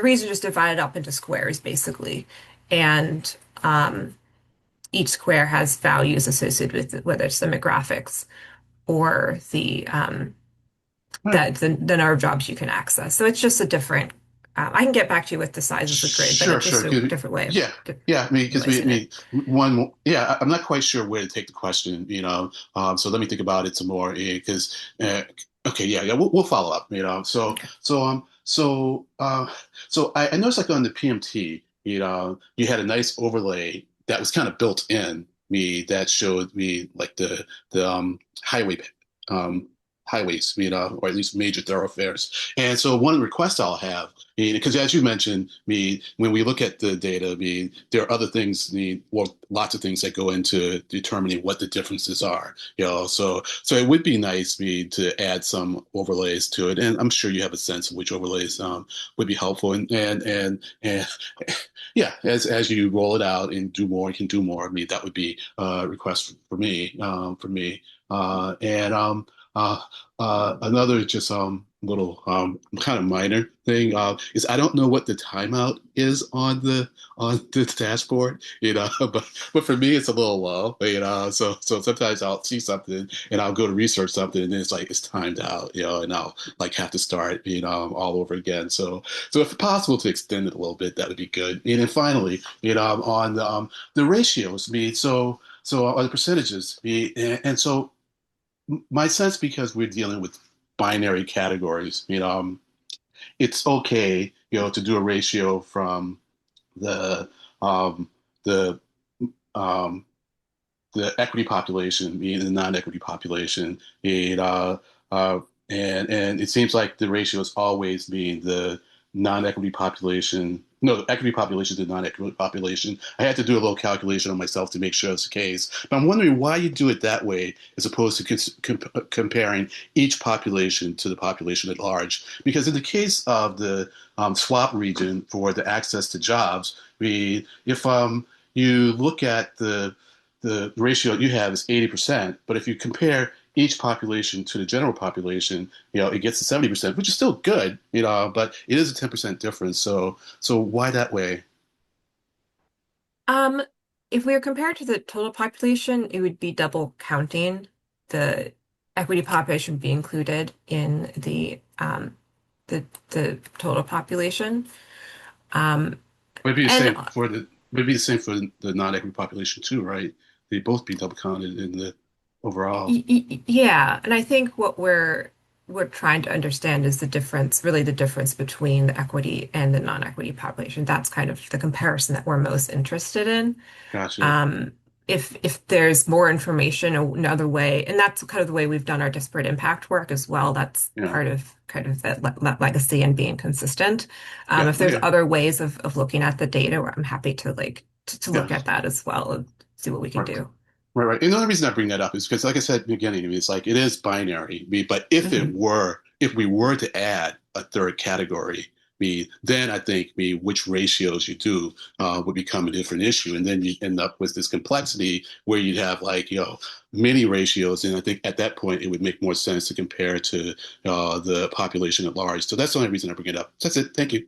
Q: region is divided up into squares basically, and each square has values associated with it, whether it's demographics or the number of jobs you can access. So it's just a different. I can get back to you with the size of the grid, but it's just a different way.
L: Yeah. I mean, because I'm not quite sure where to take the question. So let me think about it some more. Because we'll follow up. So I noticed like on the PMT, you had a nice overlay that was kind of built in that showed me like the highways, or at least major thoroughfares. And so one request I'll have, because as you mentioned, when we look at the data, there are other things, lots of things that go into determining what the differences are. So it would be nice to add some overlays to it, and I'm sure you have a sense of which overlays would be helpful. And yeah, as you roll it out and do more, you can do more. That would be a request for me. Another just little kind of minor thing is I don't know what the timeout is on the dashboard, but for me it's a little low, so sometimes I'll see something and I'll go to research something and then it's like it's timed out, and I'll like have to start all over again. So if possible to extend it a little bit, that would be good. And then finally, on the ratios, so on the percentages, and so my sense, because we're dealing with binary categories, it's okay, to do a ratio from the equity population, the non-equity population, and it seems like the ratio is always being the non-equity population. No, the equity population to non-equity population. I had to do a little calculation on myself to make sure it's the case. But I'm wondering why you do it that way as opposed to comparing each population to the population at large. Because in the case of the swap region for the access to jobs, if you look at the ratio you have is 80%, but if you compare each population to the general population, it gets to 70%, which is still good, but it is a 10% difference. So why that way?
Q: If we were compared to the total population, it would be double counting. The equity population would be included in the total population.
L: Would be the same for the non-equity population too, right? They'd both be double counted in the overall.
Q: Yeah, and I think what we're trying to understand is really the difference between the equity and the non-equity population. That's kind of the comparison that we're most interested in.
L: Gotcha.
Q: If there's more information, another way, and that's kind of the way we've done our disparate impact work as well. That's part of that legacy and being consistent. If there's other ways of looking at the data, I'm happy to look at that as well and see what we can do.
L: Right. And the only reason I bring that up is because, like I said in the beginning, it's like it is binary. But if we were to add a third category, then I think which ratios you do would become a different issue, and then you end up with this complexity where you'd have many ratios, and I think at that point it would make more sense to compare to the population at large. So that's the only reason I bring it up. That's it. Thank you.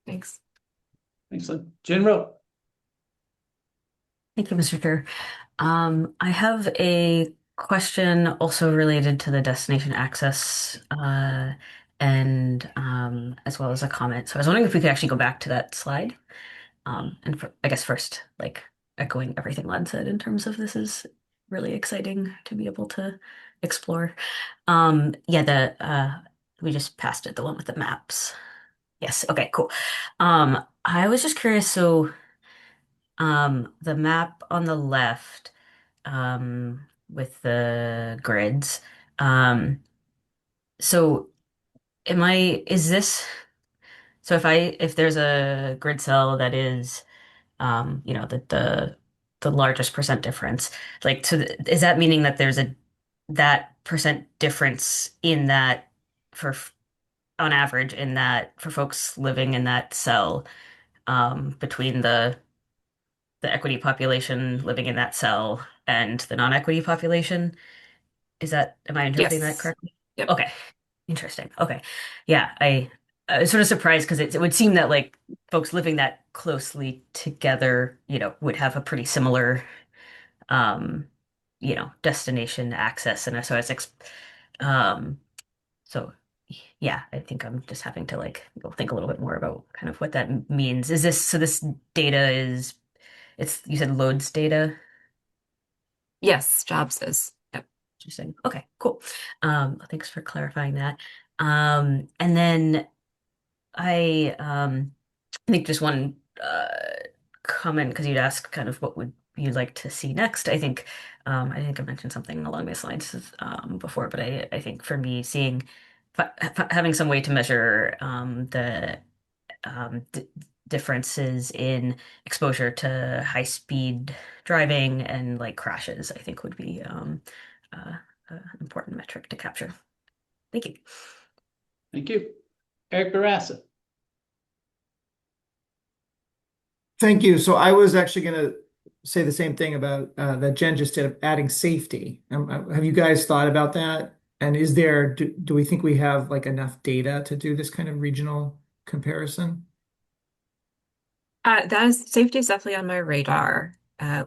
Q: Thanks.
A: Excellent. Jen Rowe.
H: Thank you, Mr. Chair. I have a question also related to the destination access and as well as a comment. So I was wondering if we could actually go back to that slide. I guess first, echoing everything Len said in terms of this is really exciting to be able to explore. We just passed it, the one with the maps. Yes, okay, cool. I was just curious, so the map on the left with the grids. So if there's a grid cell that is the largest percent difference, is that meaning that there's that percent difference in that on average in that for folks living in that cell between the equity population living in that cell and the non-equity population? Am I interpreting that correctly?
Q: Yep.
H: Okay. Interesting. Okay. Yeah, I was sort of surprised because it would seem that folks living that closely together, would have a pretty similar destination access. And so yeah, I think I'm just having to think a little bit more about kind of what that means. This data you said loads data?
Q: Yes, jobs is. Yep.
H: Interesting. Okay, cool. Thanks for clarifying that. And then I think just one comment, because you'd asked kind of what would you like to see next. I think I mentioned something along these lines before, but I think for me, having some way to measure the differences in exposure to high speed driving and crashes, I think would be an important metric to capture. Thank you.
A: Thank you. Eric Barassa.
E: Thank you. So I was actually going to say the same thing about that Jen just did, adding safety. Have you guys thought about that? And do we think we have enough data to do this kind of regional comparison?
Q: Safety is definitely on my radar.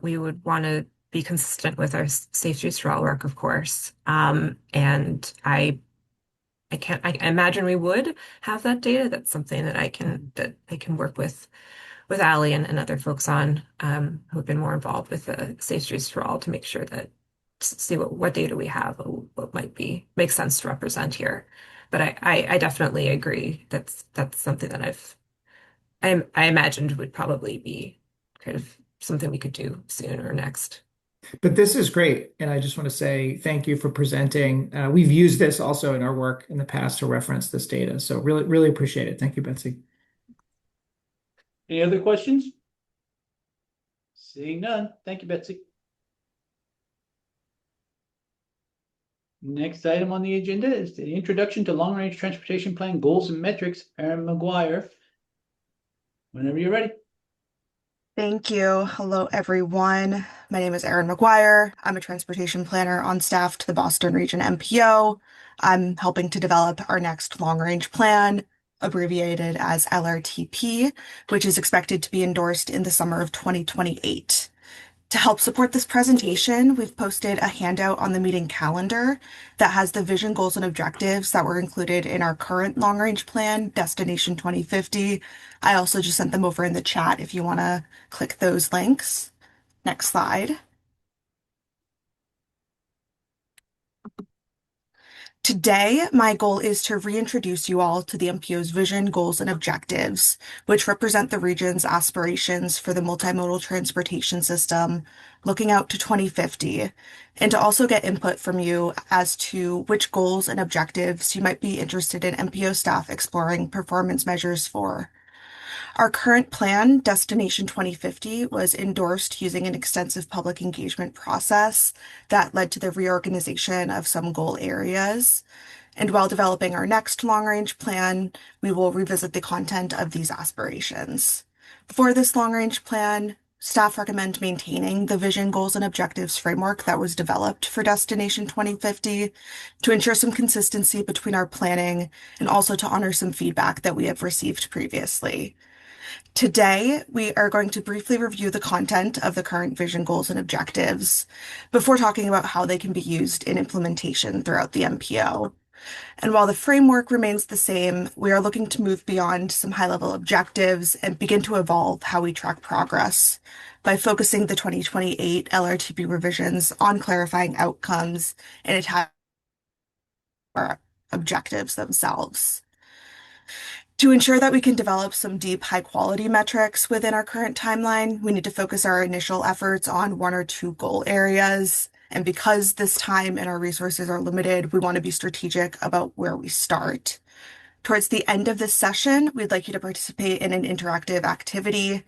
Q: We would want to be consistent with our safety straw work, of course. And I imagine we would have that data. That's something that I can work with Ali and other folks on who've been more involved with the safety straw to make sure that see what data we have, what might make sense to represent here. But I definitely agree that's something that I imagined would probably be kind of something we could do soon or next.
E: But this is great, and I just want to say thank you for presenting. We've used this also in our work in the past to reference this data, so really, really appreciate it. Thank you, Betsy.
A: Any other questions? Seeing none. Thank you, Betsy. Next item on the agenda is the introduction to long-range transportation plan goals and metrics. Aaron McGuire. Whenever you're ready.
C: Thank you. Hello, everyone. My name is Erin McGuire. I'm a transportation planner on staff to the Boston Region MPO. I'm helping to develop our next long-range plan, abbreviated as LRTP, which is expected to be endorsed in the summer of 2028. To help support this presentation, we've posted a handout on the meeting calendar that has the vision, goals, and objectives that were included in our current long-range plan, Destination 2050. I also just sent them over in the chat if you want to click those links. Next slide. Today, my goal is to reintroduce you all to the MPO's vision, goals, and objectives, which represent the region's aspirations for the multimodal transportation system looking out to 2050, and to also get input from you as to which goals and objectives you might be interested in MPO staff exploring performance measures for. Our current plan, Destination 2050, was endorsed using an extensive public engagement process that led to the reorganization of some goal areas. And while developing our next long-range plan, we will revisit the content of these aspirations. For this long-range plan, staff recommend maintaining the vision, goals, and objectives framework that was developed for Destination 2050 to ensure some consistency between our planning and also to honor some feedback that we have received previously. Today, we are going to briefly review the content of the current vision, goals, and objectives before talking about how they can be used in implementation throughout the MPO. And while the framework remains the same, we are looking to move beyond some high-level objectives and begin to evolve how we track progress by focusing the 2028 LRTP revisions on clarifying outcomes and attaching our objectives themselves. To ensure that we can develop some deep, high-quality metrics within our current timeline, we need to focus our initial efforts on one or two goal areas. And because this time and our resources are limited, we want to be strategic about where we start. Towards the end of this session, we'd like you to participate in an interactive activity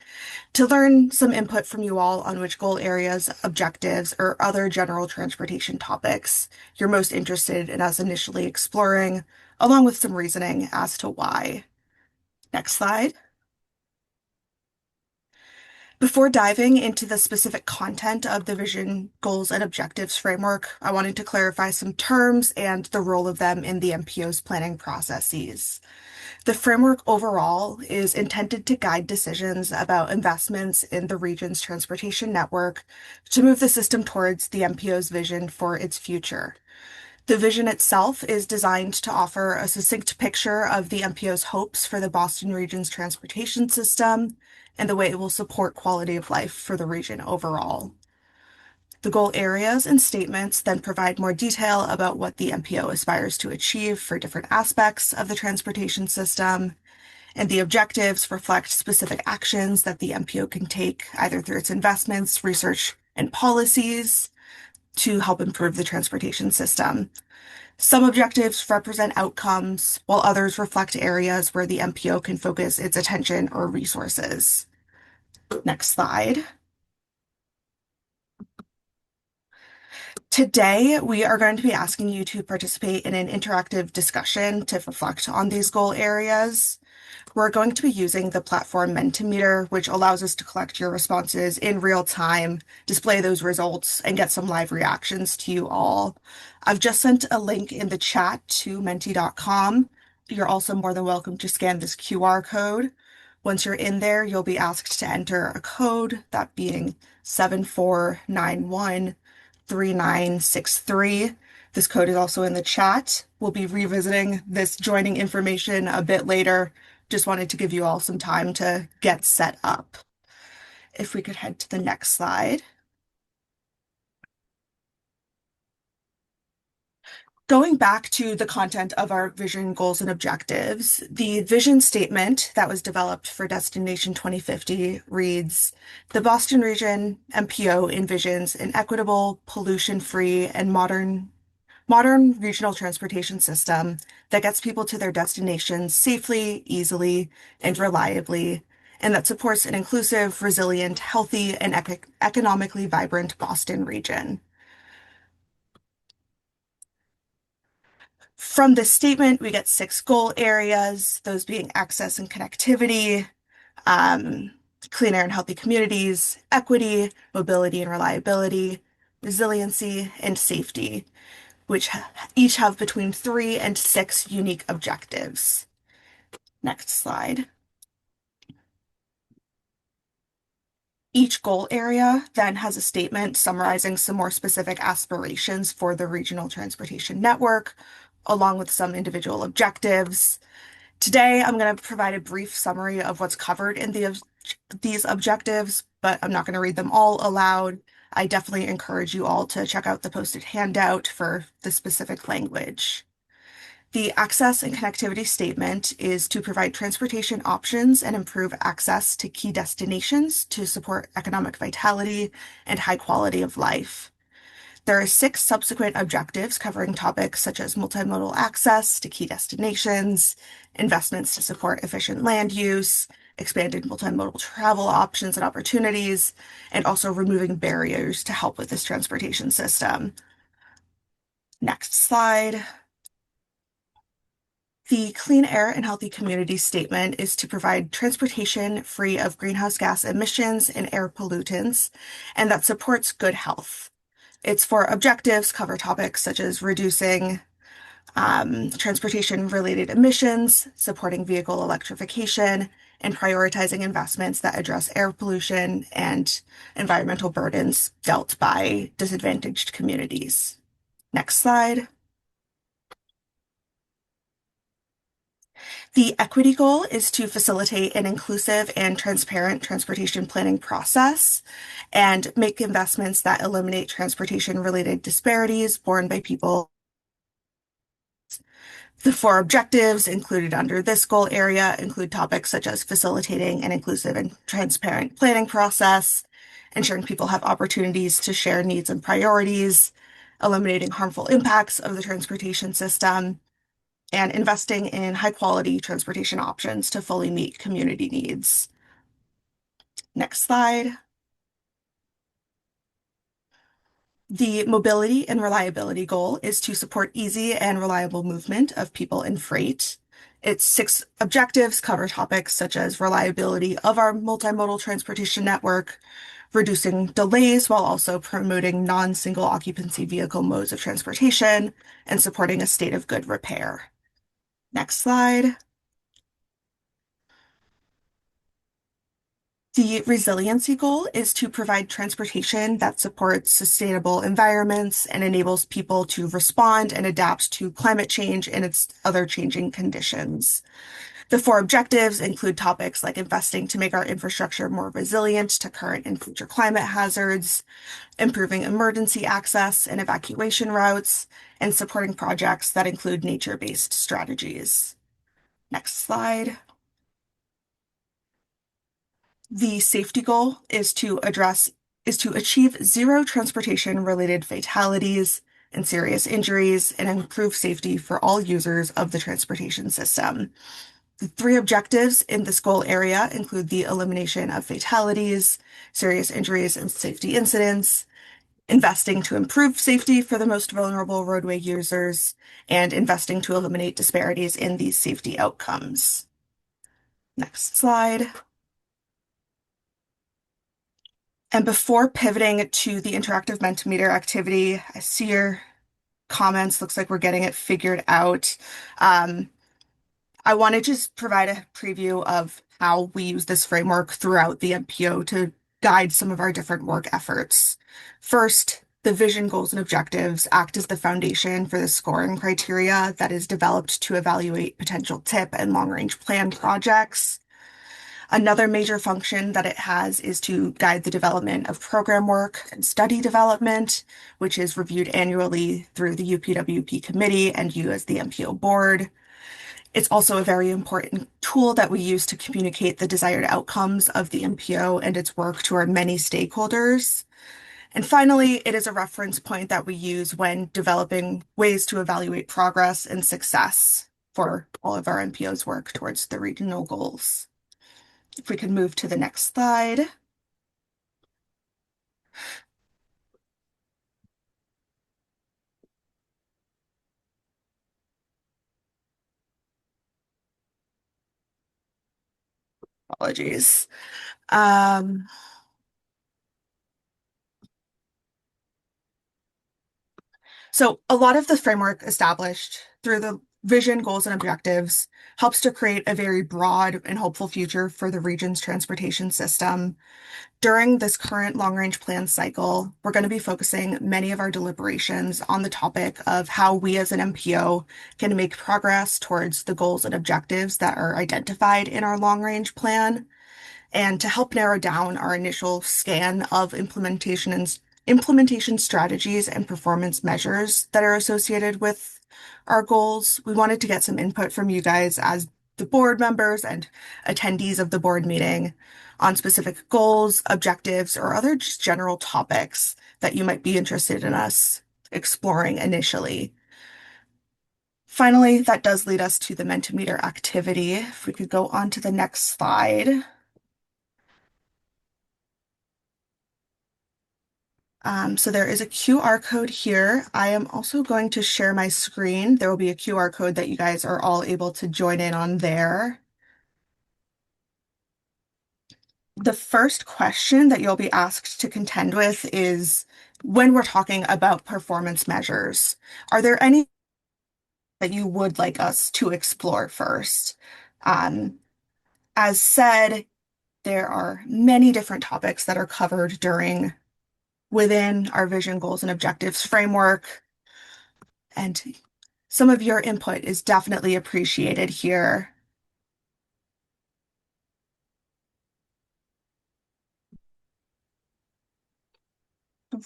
C: to learn some input from you all on which goal areas, objectives, or other general transportation topics you're most interested in us initially exploring, along with some reasoning as to why. Next slide. Before diving into the specific content of the vision, goals, and objectives framework, I wanted to clarify some terms and the role of them in the MPO's planning processes. The framework overall is intended to guide decisions about investments in the region's transportation network to move the system towards the MPO's vision for its future. The vision itself is designed to offer a succinct picture of the MPO's hopes for the Boston region's transportation system and the way it will support quality of life for the region overall. The goal areas and statements then provide more detail about what the MPO aspires to achieve for different aspects of the transportation system, and the objectives reflect specific actions that the MPO can take either through its investments, research, and policies to help improve the transportation system. Some objectives represent outcomes, while others reflect areas where the MPO can focus its attention or resources. Next slide. Today, we are going to be asking you to participate in an interactive discussion to reflect on these goal areas. We're going to be using the platform Mentimeter, which allows us to collect your responses in real time, display those results, and get some live reactions to you all. I've just sent a link in the chat to menti.com. You're also more than welcome to scan this QR code. Once you're in there, you'll be asked to enter a code, that being 74913963. This code is also in the chat. We'll be revisiting this joining information a bit later. Just wanted to give you all some time to get set up. If we could head to the next slide. Going back to the content of our vision, goals, and objectives, the vision statement that was developed for Destination 2050 reads, "The Boston Region MPO envisions an equitable, pollution-free, and modern regional transportation system that gets people to their destinations safely, easily, and reliably, and that supports an inclusive, resilient, healthy, and economically vibrant Boston region." From this statement, we get 6 goal areas, those being access and connectivity, clean air and healthy communities, equity, mobility and reliability, resiliency, and safety, which each have between 3 and 6 unique objectives. Next slide. Each goal area then has a statement summarizing some more specific aspirations for the regional transportation network, along with some individual objectives. Today, I'm going to provide a brief summary of what's covered in these objectives, but I'm not going to read them all aloud. I definitely encourage you all to check out the posted handout for the specific language. The access and connectivity statement is to provide transportation options and improve access to key destinations to support economic vitality and high quality of life. There are 6 subsequent objectives covering topics such as multimodal access to key destinations, investments to support efficient land use, expanded multimodal travel options and opportunities, and also removing barriers to help with this transportation system. Next slide. The Clean Air and Healthy Communities statement is to provide transportation free of greenhouse gas emissions and air pollutants, and that supports good health. Its 4 objectives cover topics such as reducing transportation-related emissions, supporting vehicle electrification, and prioritizing investments that address air pollution and environmental burdens felt by disadvantaged communities. Next slide. The equity goal is to facilitate an inclusive and transparent transportation planning process and make investments that eliminate transportation-related disparities borne by people. The 4 objectives included under this goal area include topics such as facilitating an inclusive and transparent planning process, ensuring people have opportunities to share needs and priorities, eliminating harmful impacts of the transportation system, and investing in high-quality transportation options to fully meet community needs. Next slide. The mobility and reliability goal is to support easy and reliable movement of people and freight. Its 6 objectives cover topics such as reliability of our multimodal transportation network, reducing delays while also promoting non-single occupancy vehicle modes of transportation, and supporting a state of good repair. Next slide. The resiliency goal is to provide transportation that supports sustainable environments and enables people to respond and adapt to climate change and its other changing conditions. The 4 objectives include topics like investing to make our infrastructure more resilient to current and future climate hazards, improving emergency access and evacuation routes, and supporting projects that include nature-based strategies. Next slide. The safety goal is to achieve 0 transportation-related fatalities and serious injuries and improve safety for all users of the transportation system. The 3 objectives in this goal area include the elimination of fatalities, serious injuries, and safety incidents, investing to improve safety for the most vulnerable roadway users, and investing to eliminate disparities in these safety outcomes. Next slide. And before pivoting to the interactive Mentimeter activity, I see your comments. Looks like we're getting it figured out. I want to just provide a preview of how we use this framework throughout the MPO to guide some of our different work efforts. First, the vision, goals, and objectives act as the foundation for the scoring criteria that is developed to evaluate potential TIP and long-range plan projects. Another major function that it has is to guide the development of program work and study development, which is reviewed annually through the UPWP committee and you as the MPO board. It's also a very important tool that we use to communicate the desired outcomes of the MPO and its work to our many stakeholders. And finally, it is a reference point that we use when developing ways to evaluate progress and success for all of our MPO's work towards the regional goals. If we can move to the next slide. Apologies. Um, So a lot of the framework established through the vision, goals, and objectives helps to create a very broad and hopeful future for the region's transportation system. During this current long-range plan cycle, we're going to be focusing many of our deliberations on the topic of how we as an MPO can make progress towards the goals and objectives that are identified in our long-range plan. And to help narrow down our initial scan of implementation strategies and performance measures that are associated with our goals, we wanted to get some input from you guys as the board members and attendees of the board meeting on specific goals, objectives, or other just general topics that you might be interested in us exploring initially. Finally, that does lead us to the Mentimeter activity. If we could go on to the next slide. So there is a QR code here. I am also going to share my screen. There will be a QR code that you guys are all able to join in on there. The first question that you'll be asked to contend with is when we're talking about performance measures, are there any that you would like us to explore first? As said, there are many different topics that are covered within our vision, goals, and objectives framework. And some of your input is definitely appreciated here.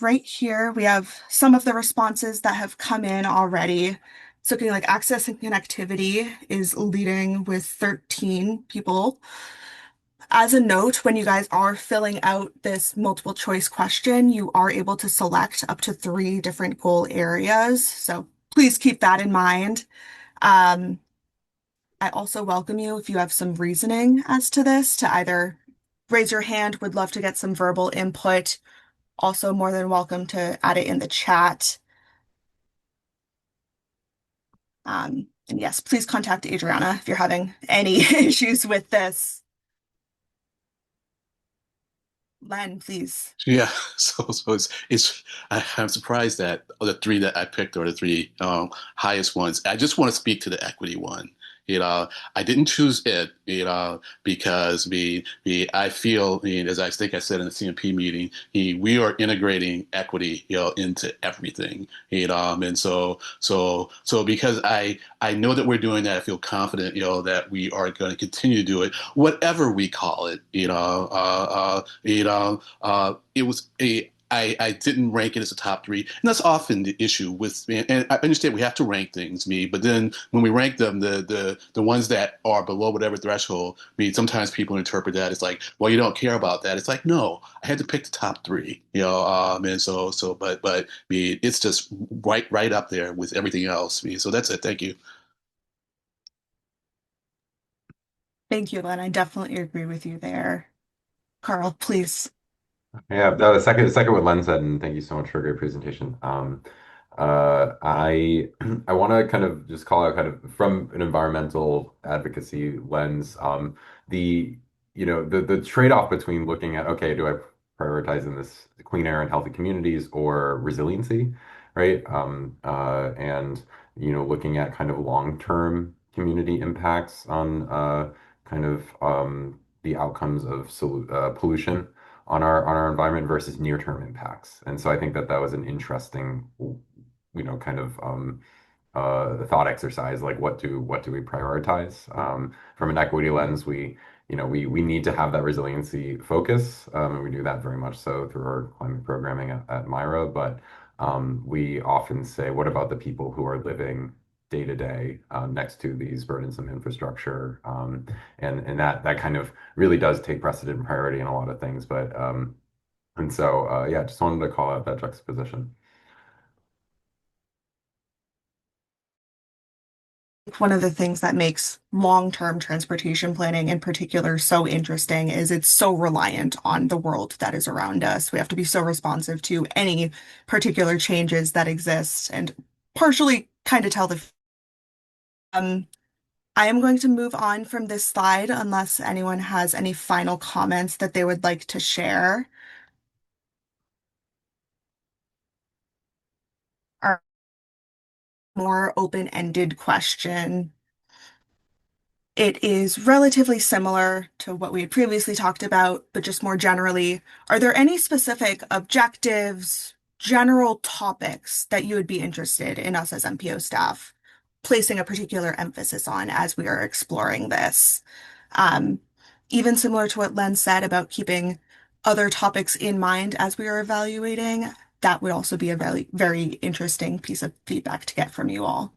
C: Right here, we have some of the responses that have come in already. It's looking like access and connectivity is leading with 13 people. As a note, when you guys are filling out this multiple choice question, you are able to select up to 3 different goal areas. So please keep that in mind. I also welcome you if you have some reasoning as to this to either raise your hand, would love to get some verbal input. Also more than welcome to add it in the chat. And yes, please contact Adriana if you're having any issues with this. Len, please.
L: Yeah, so I'm surprised that the 3 that I picked are the 3 highest ones. I just want to speak to the equity one. I didn't choose it, because I feel, as I think I said in the CMP meeting, we are integrating equity, into everything, and so because I know that we're doing that, I feel confident, that we are going to continue to do it, whatever we call it, it was I didn't rank it as a top 3, and that's often the issue with me. And I understand we have to rank things, but then when we rank them, the ones that are below whatever threshold, sometimes people interpret that as like, well, you don't care about that. It's like, no, I had to pick the top 3, and but it's just right up there with everything else. So that's it. Thank you.
C: Thank you, Len. I definitely agree with you there. Carl, please.
D: Yeah, no, the second what Len said, and thank you so much for a great presentation. I I want to kind of just call out kind of from an environmental advocacy lens, the the trade-off between looking at, okay, do I prioritize in this clean air and healthy communities or resiliency, right? And looking at kind of long-term community impacts on kind of the outcomes of pollution on our environment versus near-term impacts. And so I think that was an interesting, kind of thought exercise. Like, what do we prioritize? From an equity lens, we need to have that resiliency focus, and we do that very much so through our climate programming at Myra. But we often say, what about the people who are living day to day next to these burdensome infrastructure? And that kind of really does take precedent and priority in a lot of things. But and so yeah, just wanted to call out that juxtaposition.
C: One of the things that makes long-term transportation planning in particular so interesting is it's so reliant on the world that is around us. We have to be so responsive to any particular changes that exist and partially kind of tell the I am going to move on from this slide unless anyone has any final comments that they would like to share. Our more open-ended question. It is relatively similar to what we had previously talked about, but just more generally, are there any specific objectives, general topics that you would be interested in us as MPO staff placing a particular emphasis on as we are exploring this? Even similar to what Len said about keeping other topics in mind as we are evaluating, that would also be a very, very interesting piece of feedback to get from you all.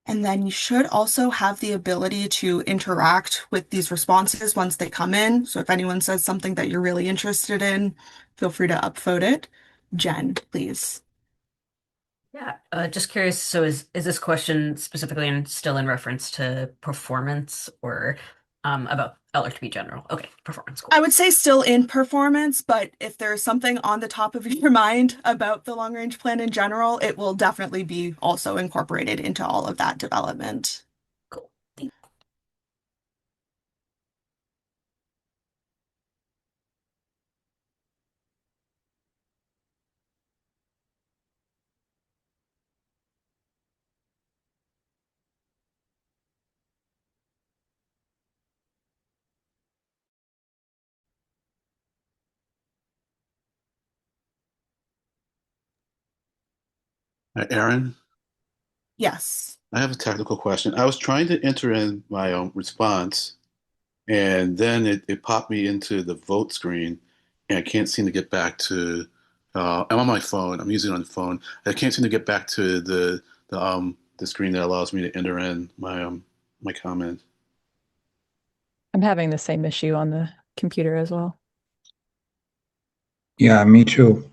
C: And then you should also have the ability to interact with these responses once they come in. So if anyone says something that you're really interested in, feel free to upvote it. Jen, please.
H: Yeah, just curious. So is this question specifically still in reference to performance or about LRTP general? Okay, performance. Cool.
C: I would say still in performance, but if there's something on the top of your mind about the long range plan in general, it will definitely be also incorporated into all of that development.
H: Cool.
L: Aaron,
C: Yes.
L: I have a technical question. I was trying to enter in my response, and then it popped me into the vote screen, and I can't seem to get back to. I'm on my phone. I'm using it on the phone. I can't seem to get back to the screen that allows me to enter in my comment.
O: I'm having the same issue on the computer as well.
R: Yeah, me too.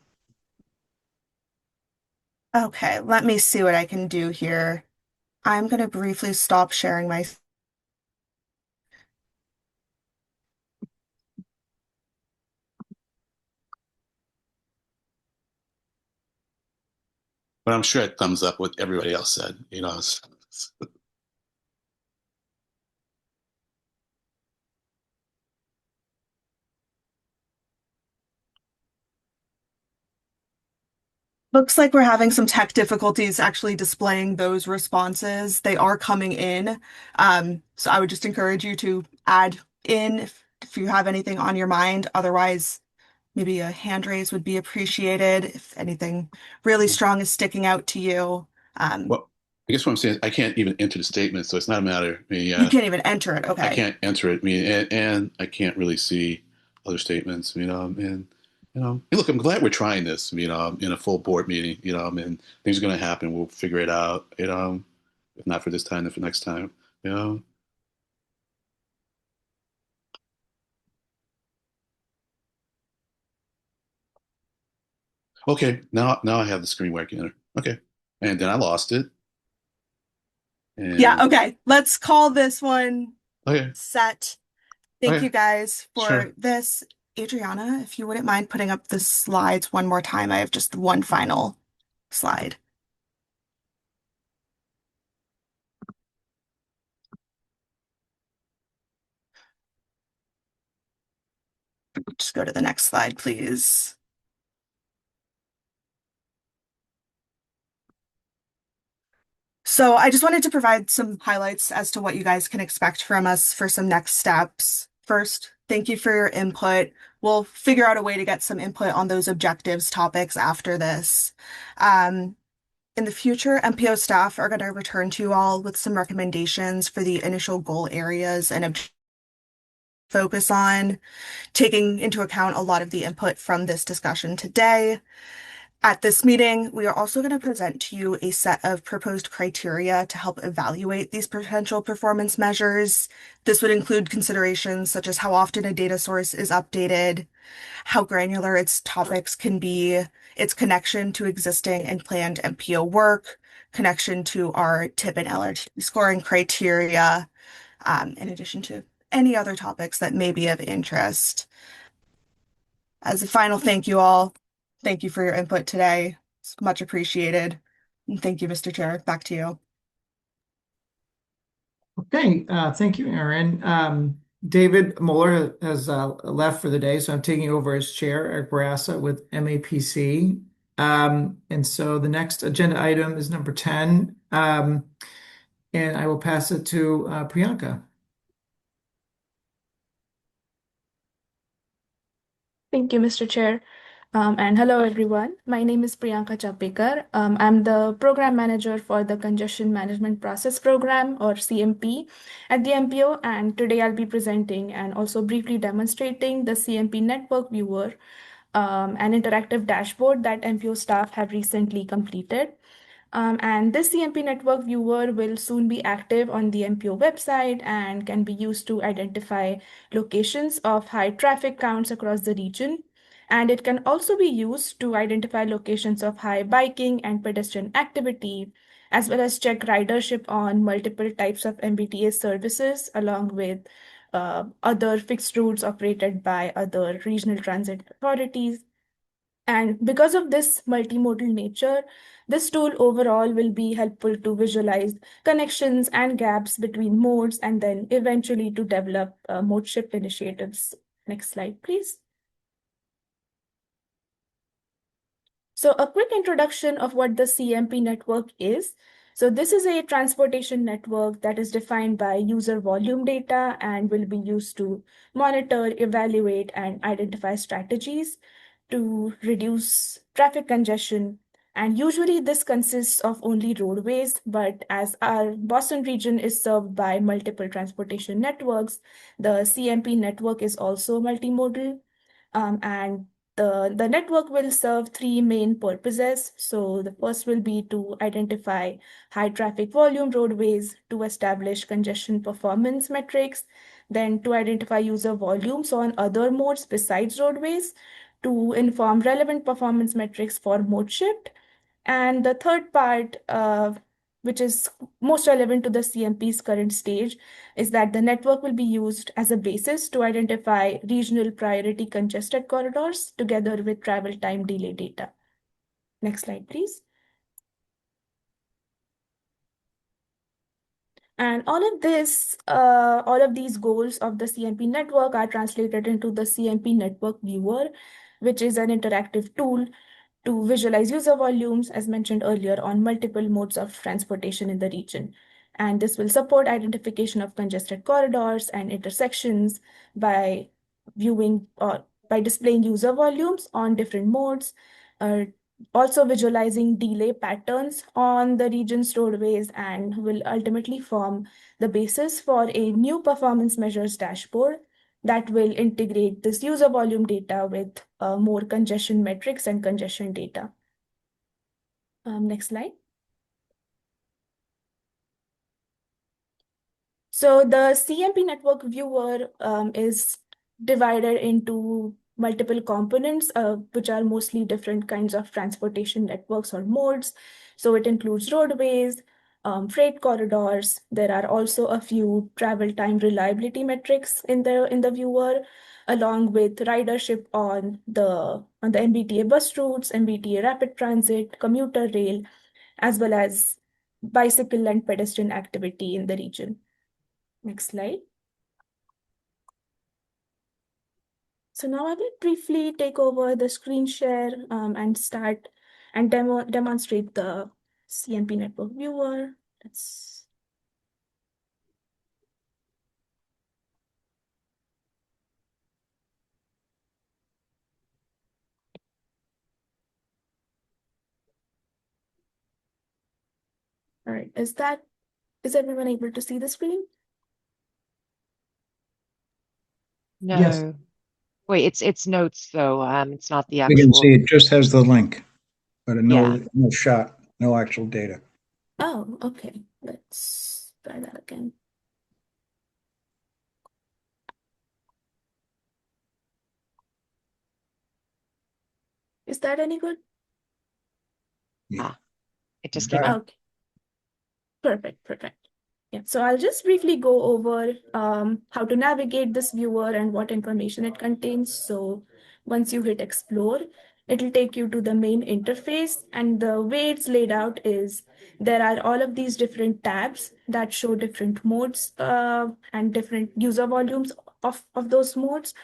C: Okay, let me see what I can do here. I'm going to briefly stop sharing my.
L: But I'm sure it thumbs up what everybody else said.
C: Looks like we're having some tech difficulties actually displaying those responses. They are coming in. So I would just encourage you to add in if you have anything on your mind. Otherwise, maybe a hand raise would be appreciated if anything really strong is sticking out to you.
L: Well, I guess what I'm saying is I can't even enter the statement, so it's not a matter. I mean,
C: You can't even enter it.
L: I
C: Okay.
L: can't enter it. I mean, and I can't really see other statements. And hey, look, I'm glad we're trying this. In a full board meeting. And things are going to happen. We'll figure it out. If not for this time, then for next time. You know. Okay, now I have the screen where I can enter. Okay, and then I lost it. And,
C: Yeah, okay. Let's call this one
L: Okay.
C: set. Thank
L: Okay.
C: you guys for
L: Sure.
C: this. Adriana, if you wouldn't mind putting up the slides one more time. I have just one final slide. Just go to the next slide, please. So I just wanted to provide some highlights as to what you guys can expect from us for some next steps. First, thank you for your input. We'll figure out a way to get some input on those objectives topics after this. In the future, MPO staff are going to return to you all with some recommendations for the initial goal areas and focus on, taking into account a lot of the input from this discussion today. At this meeting, we are also going to present to you a set of proposed criteria to help evaluate these potential performance measures. This would include considerations such as how often a data source is updated, how granular its topics can be, its connection to existing and planned MPO work, connection to our TIP and LRT scoring criteria, in addition to any other topics that may be of interest. As a final thank you all, thank you for your input today. It's much appreciated. And thank you, Mr. Chair. Back to you.
E: Okay, thank you, Aaron. David Mueller has left for the day, so I'm taking over as chair, Eric Barassa with MAPC. And so the next agenda item is number 10. And I will pass it to Priyanka.
T: Thank you, Mr. Chair. And hello, everyone. My name is Priyanka Chapekar. I'm the program manager for the Congestion Management Process Program, or CMP, at the MPO. And today I'll be presenting and also briefly demonstrating the CMP Network Viewer, an interactive dashboard that MPO staff have recently completed. And this CMP Network Viewer will soon be active on the MPO website and can be used to identify locations of high traffic counts across the region. And it can also be used to identify locations of high biking and pedestrian activity, as well as check ridership on multiple types of MBTA services, along with other fixed routes operated by other regional transit authorities. And because of this multimodal nature, this tool overall will be helpful to visualize connections and gaps between modes and then eventually to develop mode shift initiatives. Next slide, please. So a quick introduction of what the CMP network is. So this is a transportation network that is defined by user volume data and will be used to monitor, evaluate, and identify strategies to reduce traffic congestion. And usually this consists of only roadways, but as our Boston region is served by multiple transportation networks, the CMP network is also multimodal. And the network will serve three main purposes. So the first will be to identify high traffic volume roadways, to establish congestion performance metrics, then to identify user volumes on other modes besides roadways, to inform relevant performance metrics for mode shift. And the third part, which is most relevant to the CMP's current stage, is that the network will be used as a basis to identify regional priority congested corridors together with travel time delay data. Next slide, please. And all of these goals of the CMP network are translated into the CMP Network Viewer, which is an interactive tool to visualize user volumes, as mentioned earlier, on multiple modes of transportation in the region. And this will support identification of congested corridors and intersections by viewing or by displaying user volumes on different modes, also visualizing delay patterns on the region's roadways, and will ultimately form the basis for a new performance measures dashboard that will integrate this user volume data with more congestion metrics and congestion data. Next slide. So the CMP network viewer is divided into multiple components, which are mostly different kinds of transportation networks or modes. So it includes roadways, freight corridors. There are also a few travel time reliability metrics in the viewer, along with ridership on the MBTA bus routes, MBTA rapid transit, commuter rail, as well as bicycle and pedestrian activity in the region. Next slide. So now I will briefly take over the screen share and start and demonstrate the CMP network viewer. All right, is everyone able to see the screen?
U: No.
A: Yes.
U: Wait, it's notes though. It's not the
R: We can
U: actual.
R: see it just has the link, but
U: Yeah.
R: no shot, no actual data.
T: Oh, okay. Let's try that again. Is that any good?
U: Yeah. It just came out.
T: Okay. Perfect. Yeah, so I'll just briefly go over how to navigate this viewer and what information it contains. So once you hit explore, it'll take you to the main interface. And the way it's laid out is there are all of these different tabs that show different modes and different user volumes of those modes.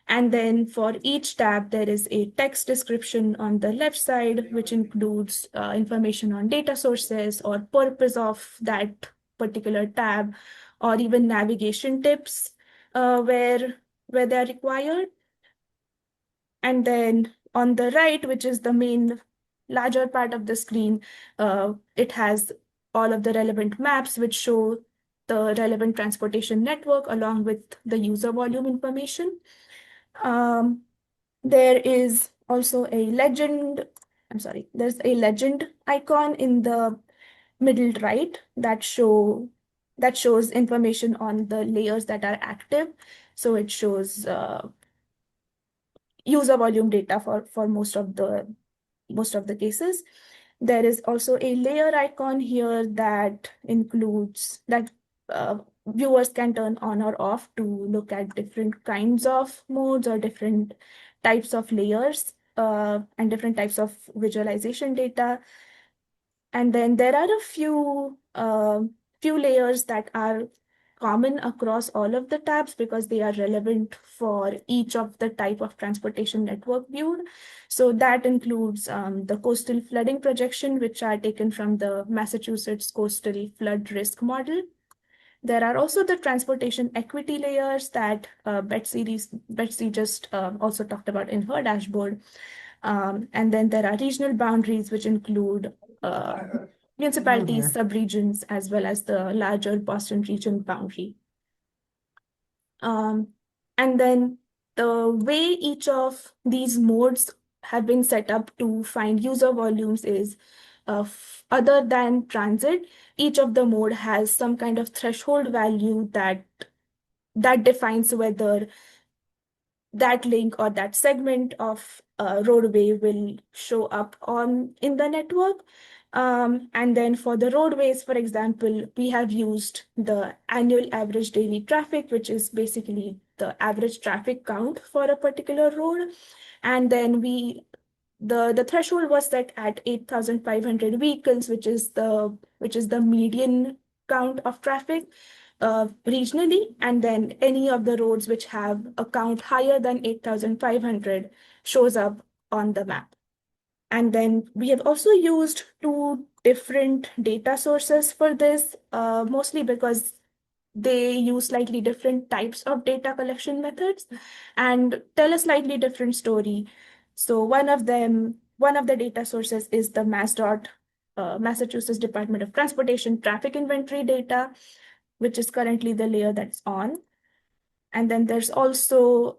T: And then for each tab, there is a text description on the left side, which includes information on data sources or purpose of that particular tab, or even navigation tips where they're required. And then on the right, which is the main larger part of the screen, it has all of the relevant maps which show the relevant transportation network along with the user volume information. There is also a legend, there's a legend icon in the middle right that shows information on the layers that are active. So it shows user volume data for most of the cases. There is also a layer icon here that includes that viewers can turn on or off to look at different kinds of modes or different types of layers and different types of visualization data. And then there are a few layers that are common across all of the tabs because they are relevant for each of the type of transportation network viewed. So that includes the coastal flooding projection, which are taken from the Massachusetts Coastal Flood Risk Model. There are also the transportation equity layers that Betsy just also talked about in her dashboard. And then there are regional boundaries, which include municipalities, subregions, as well as the larger Boston region boundary. And then the way each of these modes have been set up to find user volumes is other than transit, each of the mode has some kind of threshold value that defines whether that link or that segment of roadway will show up in the network. And then for the roadways, for example, we have used the annual average daily traffic, which is basically the average traffic count for a particular road. And then the threshold was set at 8,500 vehicles, which is the median count of traffic regionally. And then any of the roads which have a count higher than 8,500 shows up on the map. And then we have also used two different data sources for this, mostly because they use slightly different types of data collection methods and tell a slightly different story. So one of the data sources is the Massachusetts Department of Transportation traffic inventory data, which is currently the layer that's on. And then there's also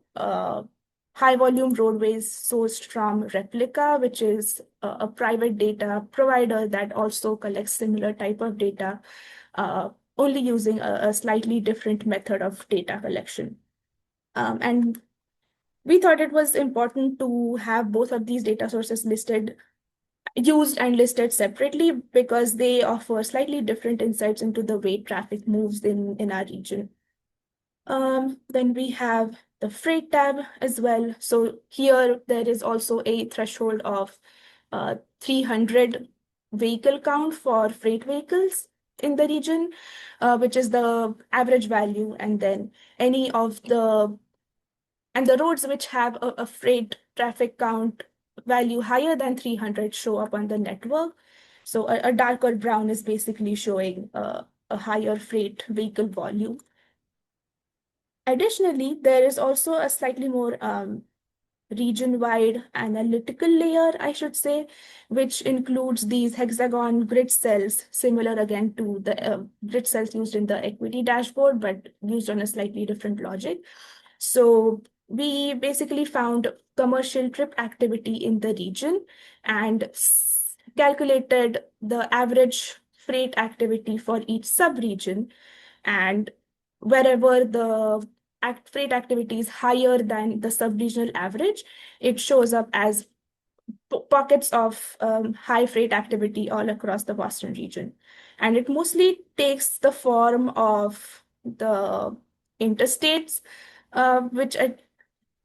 T: high volume roadways sourced from Replica, which is a private data provider that also collects similar type of data, only using a slightly different method of data collection. And we thought it was important to have both of these data sources used and listed separately because they offer slightly different insights into the way traffic moves in our region. Then we have the freight tab as well. So here there is also a threshold of 300 vehicle count for freight vehicles in the region, which is the average value. And then the roads which have a freight traffic count value higher than 300 show up on the network. So a darker brown is basically showing a higher freight vehicle volume. Additionally, there is also a slightly more region-wide analytical layer, I should say, which includes these hexagon grid cells, similar again to the grid cells used in the equity dashboard, but used on a slightly different logic. So we basically found commercial trip activity in the region and calculated the average freight activity for each sub-region. And wherever the freight activity is higher than the sub-regional average, it shows up as pockets of high freight activity all across the Boston region. And it mostly takes the form of the interstates, which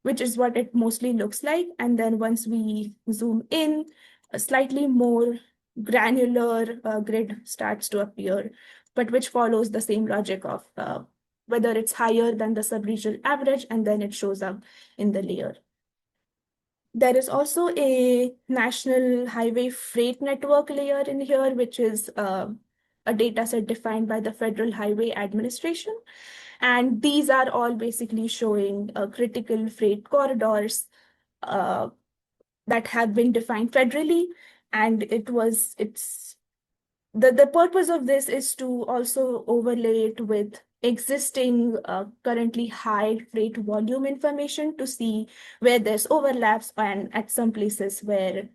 T: which is what it mostly looks like. And then once we zoom in, a slightly more granular grid starts to appear, but which follows the same logic of whether it's higher than the subregional average, and then it shows up in the layer. There is also a national highway freight network layer in here, which is a data set defined by the Federal Highway Administration. And these are all basically showing critical freight corridors that have been defined federally. And the purpose of this is to also overlay it with existing currently high freight volume information to see where there's overlaps, and at some places where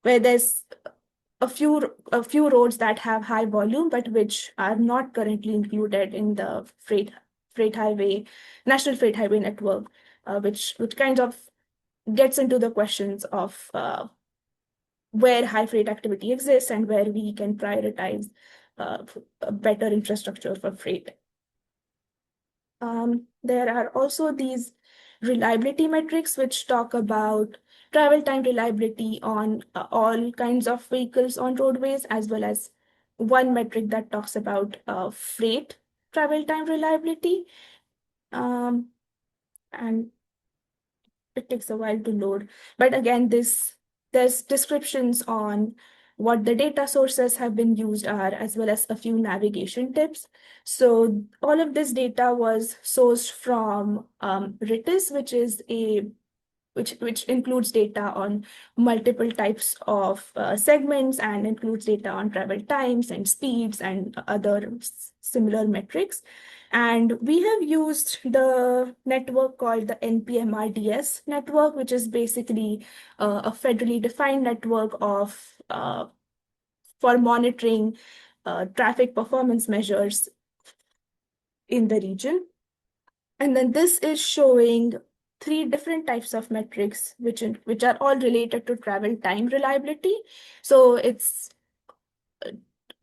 T: there's a few roads that have high volume but which are not currently included in the national freight highway network, which kind of gets into the questions of where high freight activity exists and where we can prioritize a better infrastructure for freight. There are also these reliability metrics which talk about travel time reliability on all kinds of vehicles on roadways, as well as one metric that talks about freight travel time reliability. And it takes a while to load. But again, there's descriptions on what the data sources have been used are, as well as a few navigation tips. So all of this data was sourced from RITIS, which includes data on multiple types of segments and includes data on travel times and speeds and other similar metrics. And we have used the network called the NPMRDS network, which is basically a federally defined network of for monitoring traffic performance measures in the region. And then this is showing 3 different types of metrics, which are all related to travel time reliability. So it's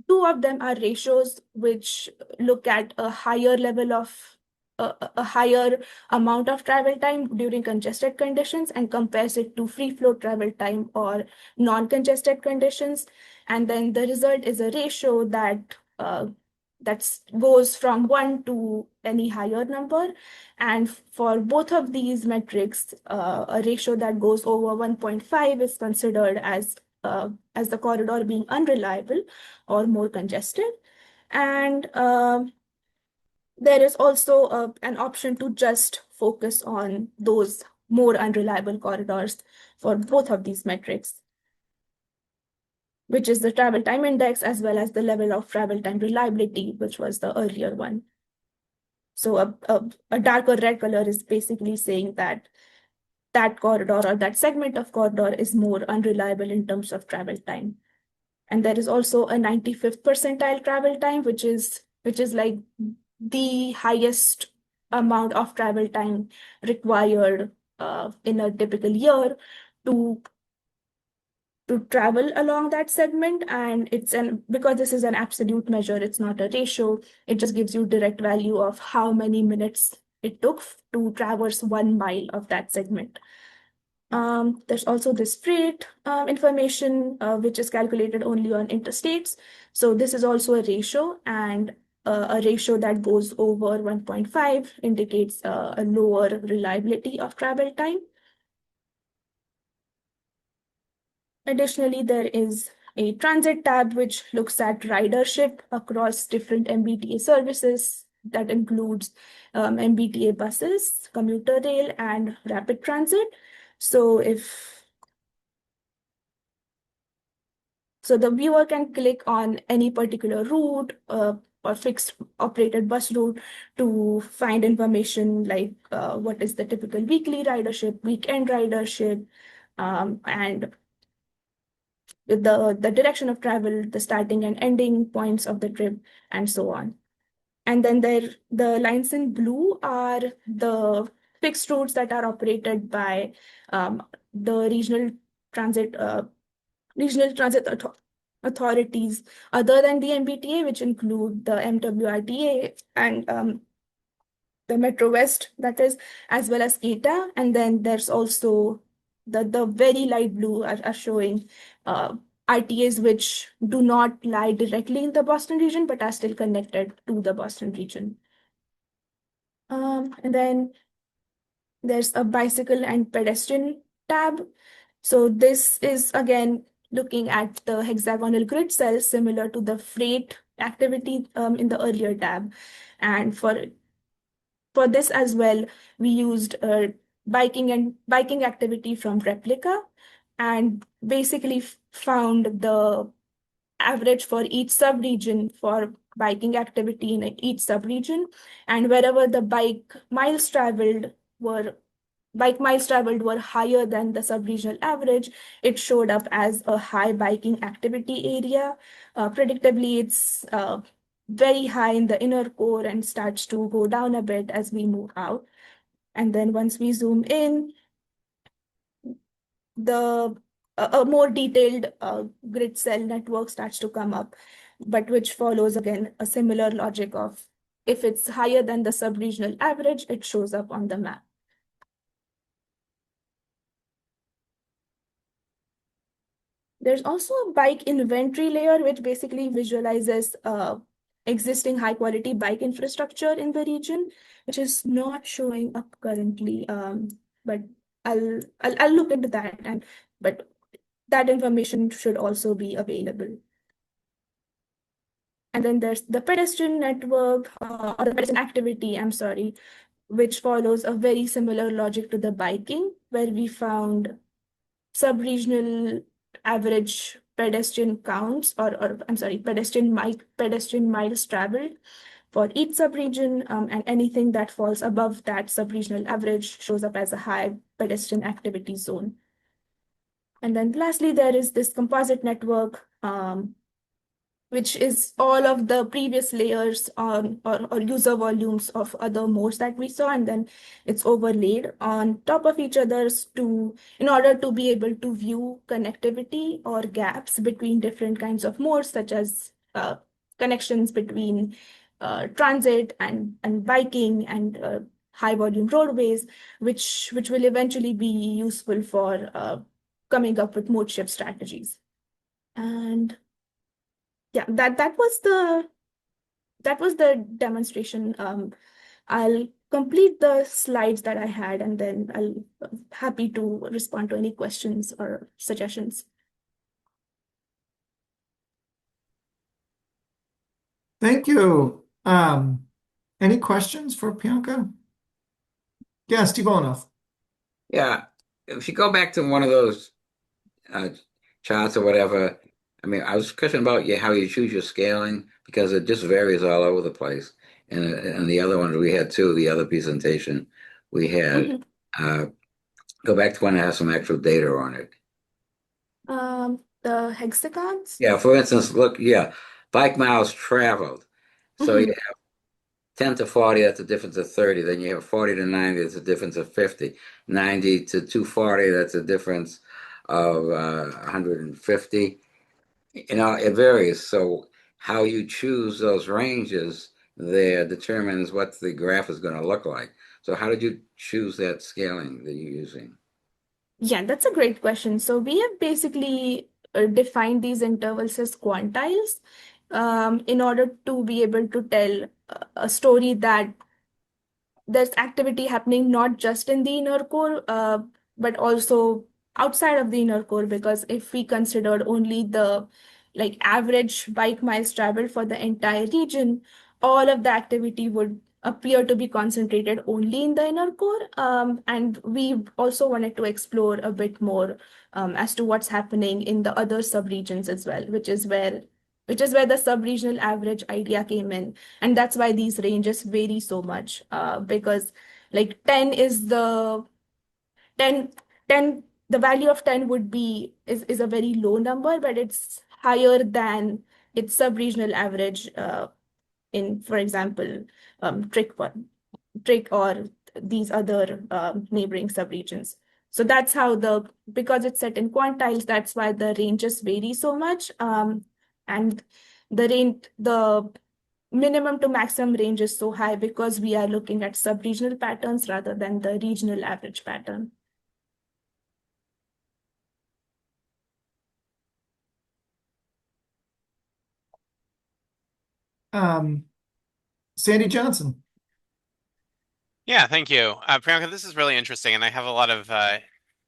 T: 2 of them are ratios, which look at a higher level of a higher amount of travel time during congested conditions and compares it to free flow travel time or non-congested conditions. And then the result is a ratio that goes from 1 to any higher number. And for both of these metrics, a ratio that goes over 1.5 is considered as the corridor being unreliable or more congested. And there is also an option to just focus on those more unreliable corridors for both of these metrics, which is the travel time index as well as the level of travel time reliability, which was the earlier one. So a darker red color is basically saying that that corridor or that segment of corridor is more unreliable in terms of travel time. And there is also a 95th percentile travel time, which is like the highest amount of travel time required in a typical year to travel along that segment. And because this is an absolute measure, it's not a ratio, it just gives you direct value of how many minutes it took to traverse 1 mile of that segment. There's also this freight information, which is calculated only on interstates. So this is also a ratio, and a ratio that goes over 1.5 indicates a lower reliability of travel time. Additionally, there is a transit tab, which looks at ridership across different MBTA services. That includes MBTA buses, commuter rail, and rapid transit. So the viewer can click on any particular route or fixed operated bus route to find information like what is the typical weekly ridership, weekend ridership, and the direction of travel, the starting and ending points of the trip, and so on. And then the lines in blue are the fixed routes that are operated by the regional transit authorities other than the MBTA, which include the MWRTA and the Metro West, that is, as well as ETA. And then there's also the very light blue are showing RTAs which do not lie directly in the Boston region, but are still connected to the Boston region. And then there's a bicycle and pedestrian tab. So this is again looking at the hexagonal grid cells similar to the freight activity in the earlier tab. And for this as well, we used biking activity from Replica and basically found the average for each sub-region for biking activity in each sub-region. And wherever the bike miles traveled were higher than the sub-regional average, it showed up as a high biking activity area. Predictably, it's very high in the inner core and starts to go down a bit as we move out. And then once we zoom in, a more detailed grid cell network starts to come up, but which follows again a similar logic of if it's higher than the sub-regional average, it shows up on the map. There's also a bike inventory layer, which basically visualizes existing high quality bike infrastructure in the region, which is not showing up currently. But I'll look into that, but that information should also be available. And then there's the pedestrian network or the pedestrian activity, I'm sorry, which follows a very similar logic to the biking, where we found sub-regional average pedestrian counts, or I'm sorry, pedestrian miles traveled for each sub-region, and anything that falls above that sub-regional average shows up as a high pedestrian activity zone. And then lastly, there is this composite network, which is all of the previous layers or user volumes of other modes that we saw, and then it's overlaid on top of each other in order to be able to view connectivity or gaps between different kinds of modes, such as connections between transit and biking and high volume roadways, which will eventually be useful for coming up with mode shift strategies. And yeah, that was the demonstration. I'll complete the slides that I had, and then I'll happy to respond to any questions or suggestions.
E: Thank you. Any questions for Priyanka? Yeah, Steve Olenoff.
F: Yeah, if you go back to one of those charts or whatever, I mean, I was questioning about how you choose your scaling because it just varies all over the place. And the other ones we had too, the other presentation we had, go back to one that has some actual data on it.
T: The hexagons?
F: Yeah, for instance, look, bike miles traveled. So you have 10 to 40, that's a difference of 30. Then you have 40 to 90, that's a difference of 50. 90 to 240, that's a difference of 150. You know, it varies. So how you choose those ranges there determines what the graph is going to look like. So how did you choose that scaling that you're using?
T: Yeah, that's a great question. So we have basically defined these intervals as quantiles in order to be able to tell a story that there's activity happening not just in the inner core, but also outside of the inner core, because if we considered only the average bike miles traveled for the entire region, all of the activity would appear to be concentrated only in the inner core. And we also wanted to explore a bit more as to what's happening in the other subregions as well, which is where the sub-regional average idea came in. And that's why these ranges vary so much, because 10 is the value of 10 is a very low number, but it's higher than its sub-regional average in, for example, Trick or these other neighboring subregions. So that's how because it's set in quantiles, that's why the ranges vary so much. And the minimum to maximum range is so high because we are looking at sub-regional patterns rather than the regional average pattern.
E: Sandy Johnson.
J: Yeah, thank you. Priyanka, this is really interesting, and I have a lot of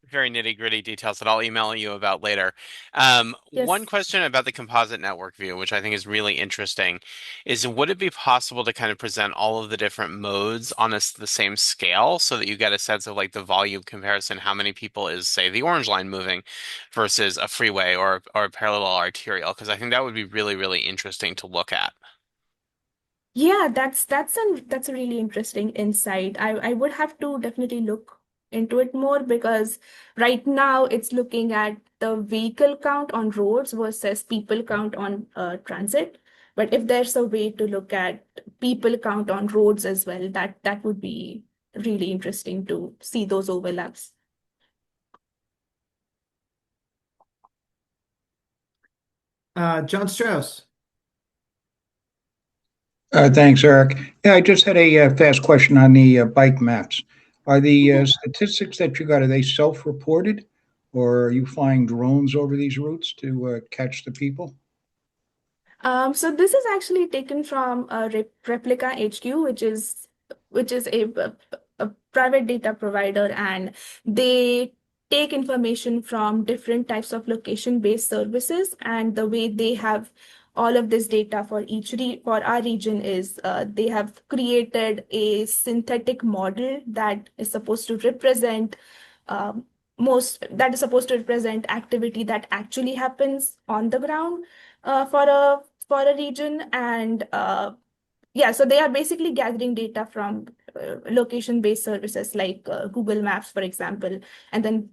J: very nitty-gritty details that I'll email you about later. One
T: Yes.
J: question about the composite network view, which I think is really interesting, is would it be possible to kind of present all of the different modes on the same scale so that you get a sense of like the volume comparison, how many people is, say, the orange line moving versus a freeway or a parallel arterial? Because I think that would be really, really interesting to look at.
T: Yeah, that's a really interesting insight. I would have to definitely look into it more because right now it's looking at the vehicle count on roads versus people count on transit. But if there's a way to look at people count on roads as well, that would be really interesting to see those overlaps.
E: John Strauss.
R: Thanks, Eric. Yeah, I just had a fast question on the bike maps. Are the statistics that you got, are they self-reported, or are you flying drones over these routes to catch the people?
T: So this is actually taken from Replica HQ, which is a private data provider, and they take information from different types of location-based services, and the way they have all of this data for for our region is they have created a synthetic model that is supposed to represent um, activity that actually happens on the ground for a region. And yeah, so they are basically gathering data from location-based services like Google Maps, for example, and then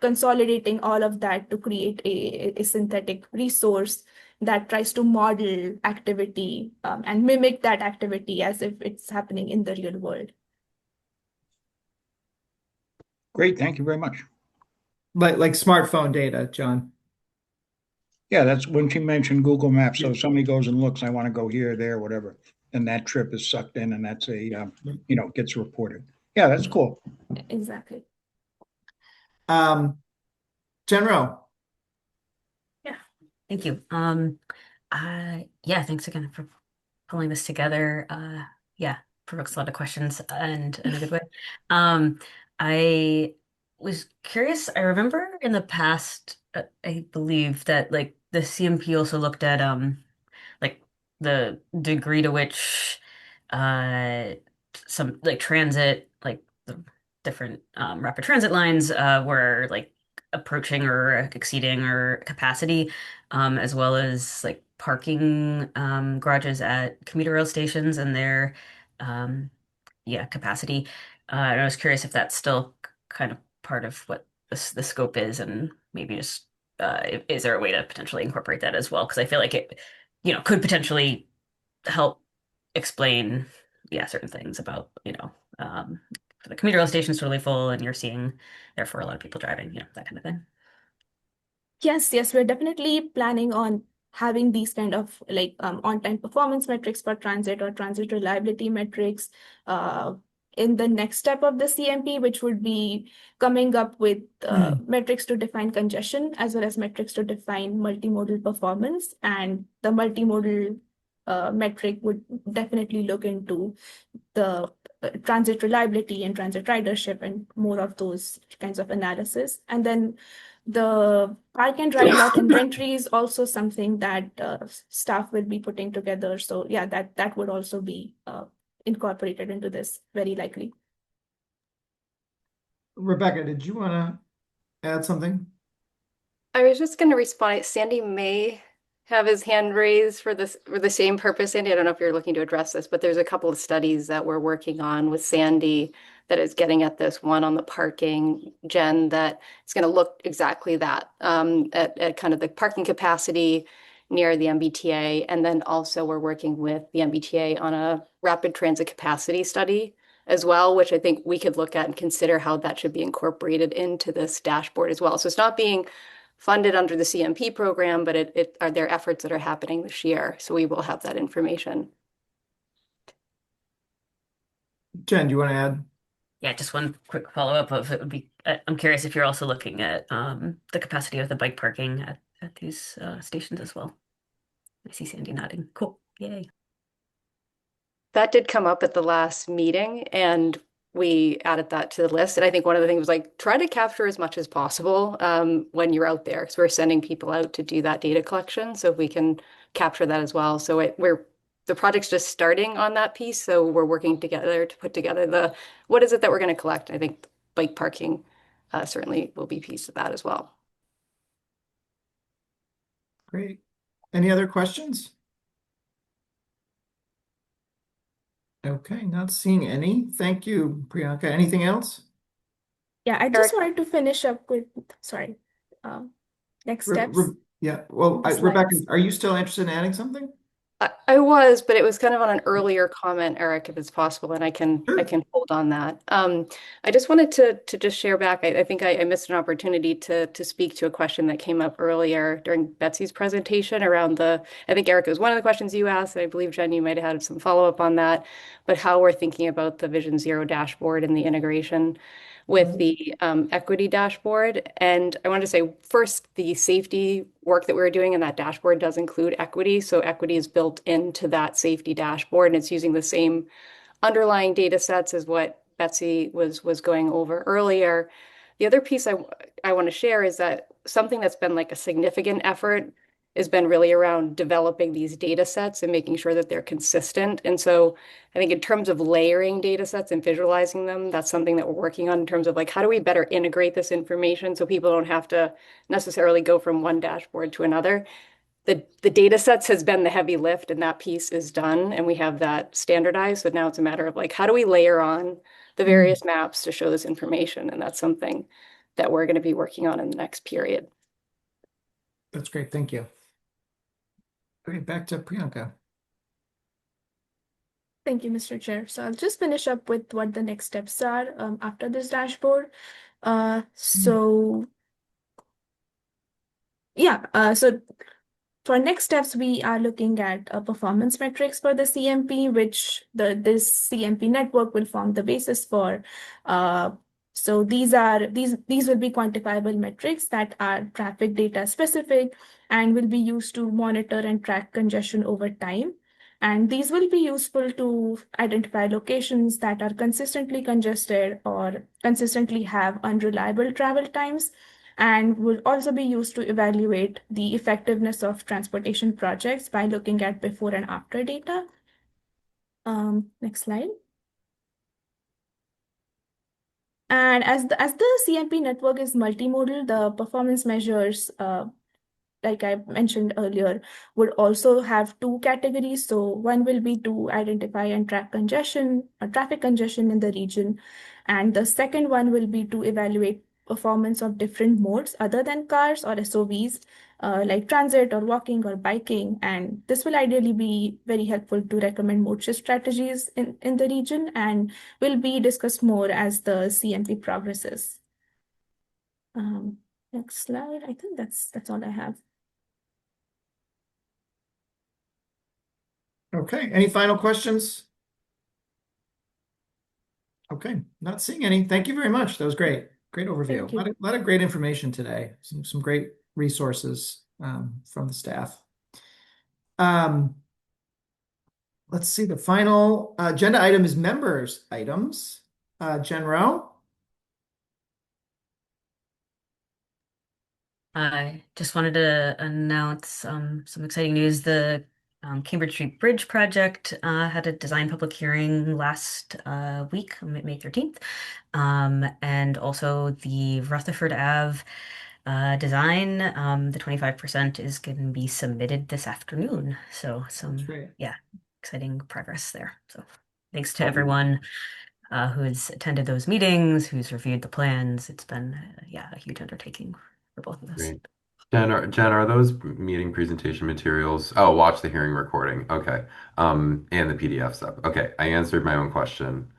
T: consolidating all of that to create a synthetic resource that tries to model activity and mimic that activity as if it's happening in the real world.
R: Great, thank you very much.
E: Like smartphone data, John.
R: Yeah, that's when she mentioned Google Maps. So if somebody goes and looks, I want to go here, there, whatever, and that trip is sucked in, and that's gets reported. Yeah, that's cool.
T: Exactly.
E: General.
H: Yeah, thank you. Yeah, thanks again for pulling this together. Yeah, provokes a lot of questions and in a good way. I was curious. I remember in the past, I believe that like the CMP also looked at like the degree to which uh some like transit, like the different rapid transit lines were like approaching or exceeding or capacity, as well as like parking garages at commuter rail stations and their capacity. And I was curious if that's still kind of part of what the scope is, and maybe just is there a way to potentially incorporate that as well? Because I feel like it, could potentially help explain, certain things about, the commuter rail station's totally full and you're seeing, therefore, a lot of people driving, that kind of thing.
T: Yes, we're definitely planning on having these kind of like on-time performance metrics for transit or transit reliability metrics in the next step of the CMP, which would be coming up with metrics to define congestion as well as metrics to define multimodal performance. And the multimodal metric would definitely look into the transit reliability and transit ridership and more of those kinds of analysis. And then the park and ride lot inventory is also something that staff will be putting together. So yeah, that would also be incorporated into this very likely.
E: Rebecca, did you want to add something?
V: I was just going to respond. Sandy may have his hand raised for the same purpose. Sandy, I don't know if you're looking to address this, but there's a couple of studies that we're working on with Sandy that is getting at this. One on the parking, Jen, that is going to look exactly that at kind of the parking capacity near the MBTA. And then also we're working with the MBTA on a rapid transit capacity study as well, which I think we could look at and consider how that should be incorporated into this dashboard as well. So it's not being funded under the CMP program, but it are there efforts that are happening this year. So we will have that information.
E: Jen, do you want to add?
H: Yeah, just one quick follow-up of it would be, I'm curious if you're also looking at the capacity of the bike parking at these stations as well. I see Sandy nodding. Cool. Yay.
V: That did come up at the last meeting and we added that to the list. And I think one of the things was like try to capture as much as possible when you're out there. So we're sending people out to do that data collection. So if we can capture that as well. So the project's just starting on that piece. So we're working together to put together what is it that we're going to collect. I think bike parking certainly will be a piece of that as well.
E: Great. Any other questions? Okay, not seeing any. Thank you, Priyanka. Anything else?
T: Yeah, I just wanted to finish up with, sorry, next steps.
E: Yeah, well,
T: The
E: Rebecca,
T: slides.
E: are you still interested in adding something?
V: I was, but it was kind of on an earlier comment, Eric, if it's possible, and I can hold on that. I just wanted to just share back. I think I missed an opportunity to speak to a question that came up earlier during Betsy's presentation around I think Eric, it was one of the questions you asked, and I believe Jen, you might have had some follow-up on that, but how we're thinking about the Vision Zero dashboard and the integration with the equity dashboard. And I wanted to say first, the safety work that we're doing in that dashboard does include equity. So equity is built into that safety dashboard and it's using the same underlying data sets as what Betsy was going over earlier. The other piece I want to share is that something that's been like a significant effort has been really around developing these data sets and making sure that they're consistent. And so I think in terms of layering data sets and visualizing them, that's something that we're working on in terms of like, how do we better integrate this information so people don't have to necessarily go from one dashboard to another. The data sets has been the heavy lift and that piece is done and we have that standardized. So now it's a matter of like, how do we layer on the various maps to show this information? And that's something that we're going to be working on in the next period.
E: That's great. Thank you. Okay, back to Priyanka.
T: Thank you, Mr. Chair. So I'll just finish up with what the next steps are after this dashboard. So for next steps, we are looking at performance metrics for the CMP, which this CMP network will form the basis for. So these will be quantifiable metrics that are traffic data specific and will be used to monitor and track congestion over time. And these will be useful to identify locations that are consistently congested or consistently have unreliable travel times, and will also be used to evaluate the effectiveness of transportation projects by looking at before and after data. Next slide. And as the CMP network is multimodal, the performance measures, like I mentioned earlier, would also have two categories. So one will be to identify and track congestion or traffic congestion in the region. And the second one will be to evaluate performance of different modes other than cars or SOVs, like transit or walking or biking. And this will ideally be very helpful to recommend mode shift strategies in the region and will be discussed more as the CMP progresses. Next slide. I think that's all I have.
E: Okay, any final questions? Okay, not seeing any. Thank you very much. That was great. Great overview.
T: Thank you.
E: A lot of great information today. Some great resources from the staff. Let's see, the final agenda item is members items. Jen Rowe?
H: I just wanted to announce some exciting news. The Cambridge Street Bridge project had a design public hearing last week, on May 13th. And also the Rutherford Ave design, the 25% is going to be submitted this afternoon. So exciting progress there. So thanks to everyone who's attended those meetings, who's reviewed the plans. It's been a huge undertaking for both of us.
D: Great. Jen, are those meeting presentation materials? Oh, watch the hearing recording. Okay. And the PDF stuff. Okay. I answered my own question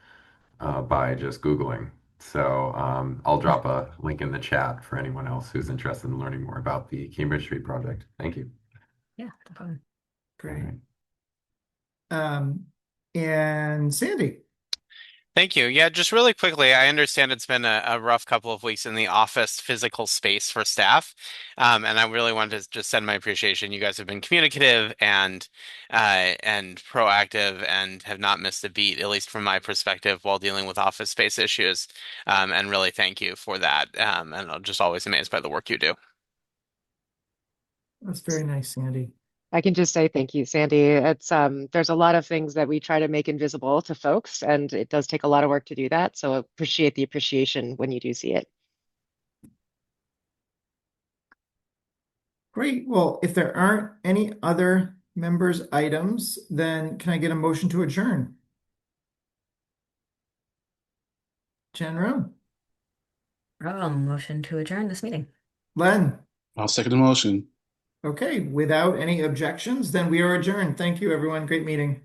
D: by just Googling. So I'll drop a link in the chat for anyone else who's interested in learning more about the Cambridge Street project. Thank you.
H: Yeah, no problem.
E: Great. And Sandy?
J: Thank you. Yeah, just really quickly, I understand it's been a rough couple of weeks in the office physical space for staff. And I really wanted to just send my appreciation. You guys have been communicative and proactive and have not missed a beat, at least from my perspective, while dealing with office space issues. And really thank you for that. And I'm just always amazed by the work you do.
E: That's very nice, Sandy.
U: I can just say thank you, Sandy. It's there's a lot of things that we try to make invisible to folks, and it does take a lot of work to do that. So appreciate the appreciation when you do see it.
E: Great. Well, if there aren't any other members' items, then can I get a motion to adjourn? Jen Room.
H: Motion to adjourn this meeting.
E: Len.
L: I'll second the motion.
E: Okay, without any objections, then we are adjourned. Thank you, everyone. Great meeting.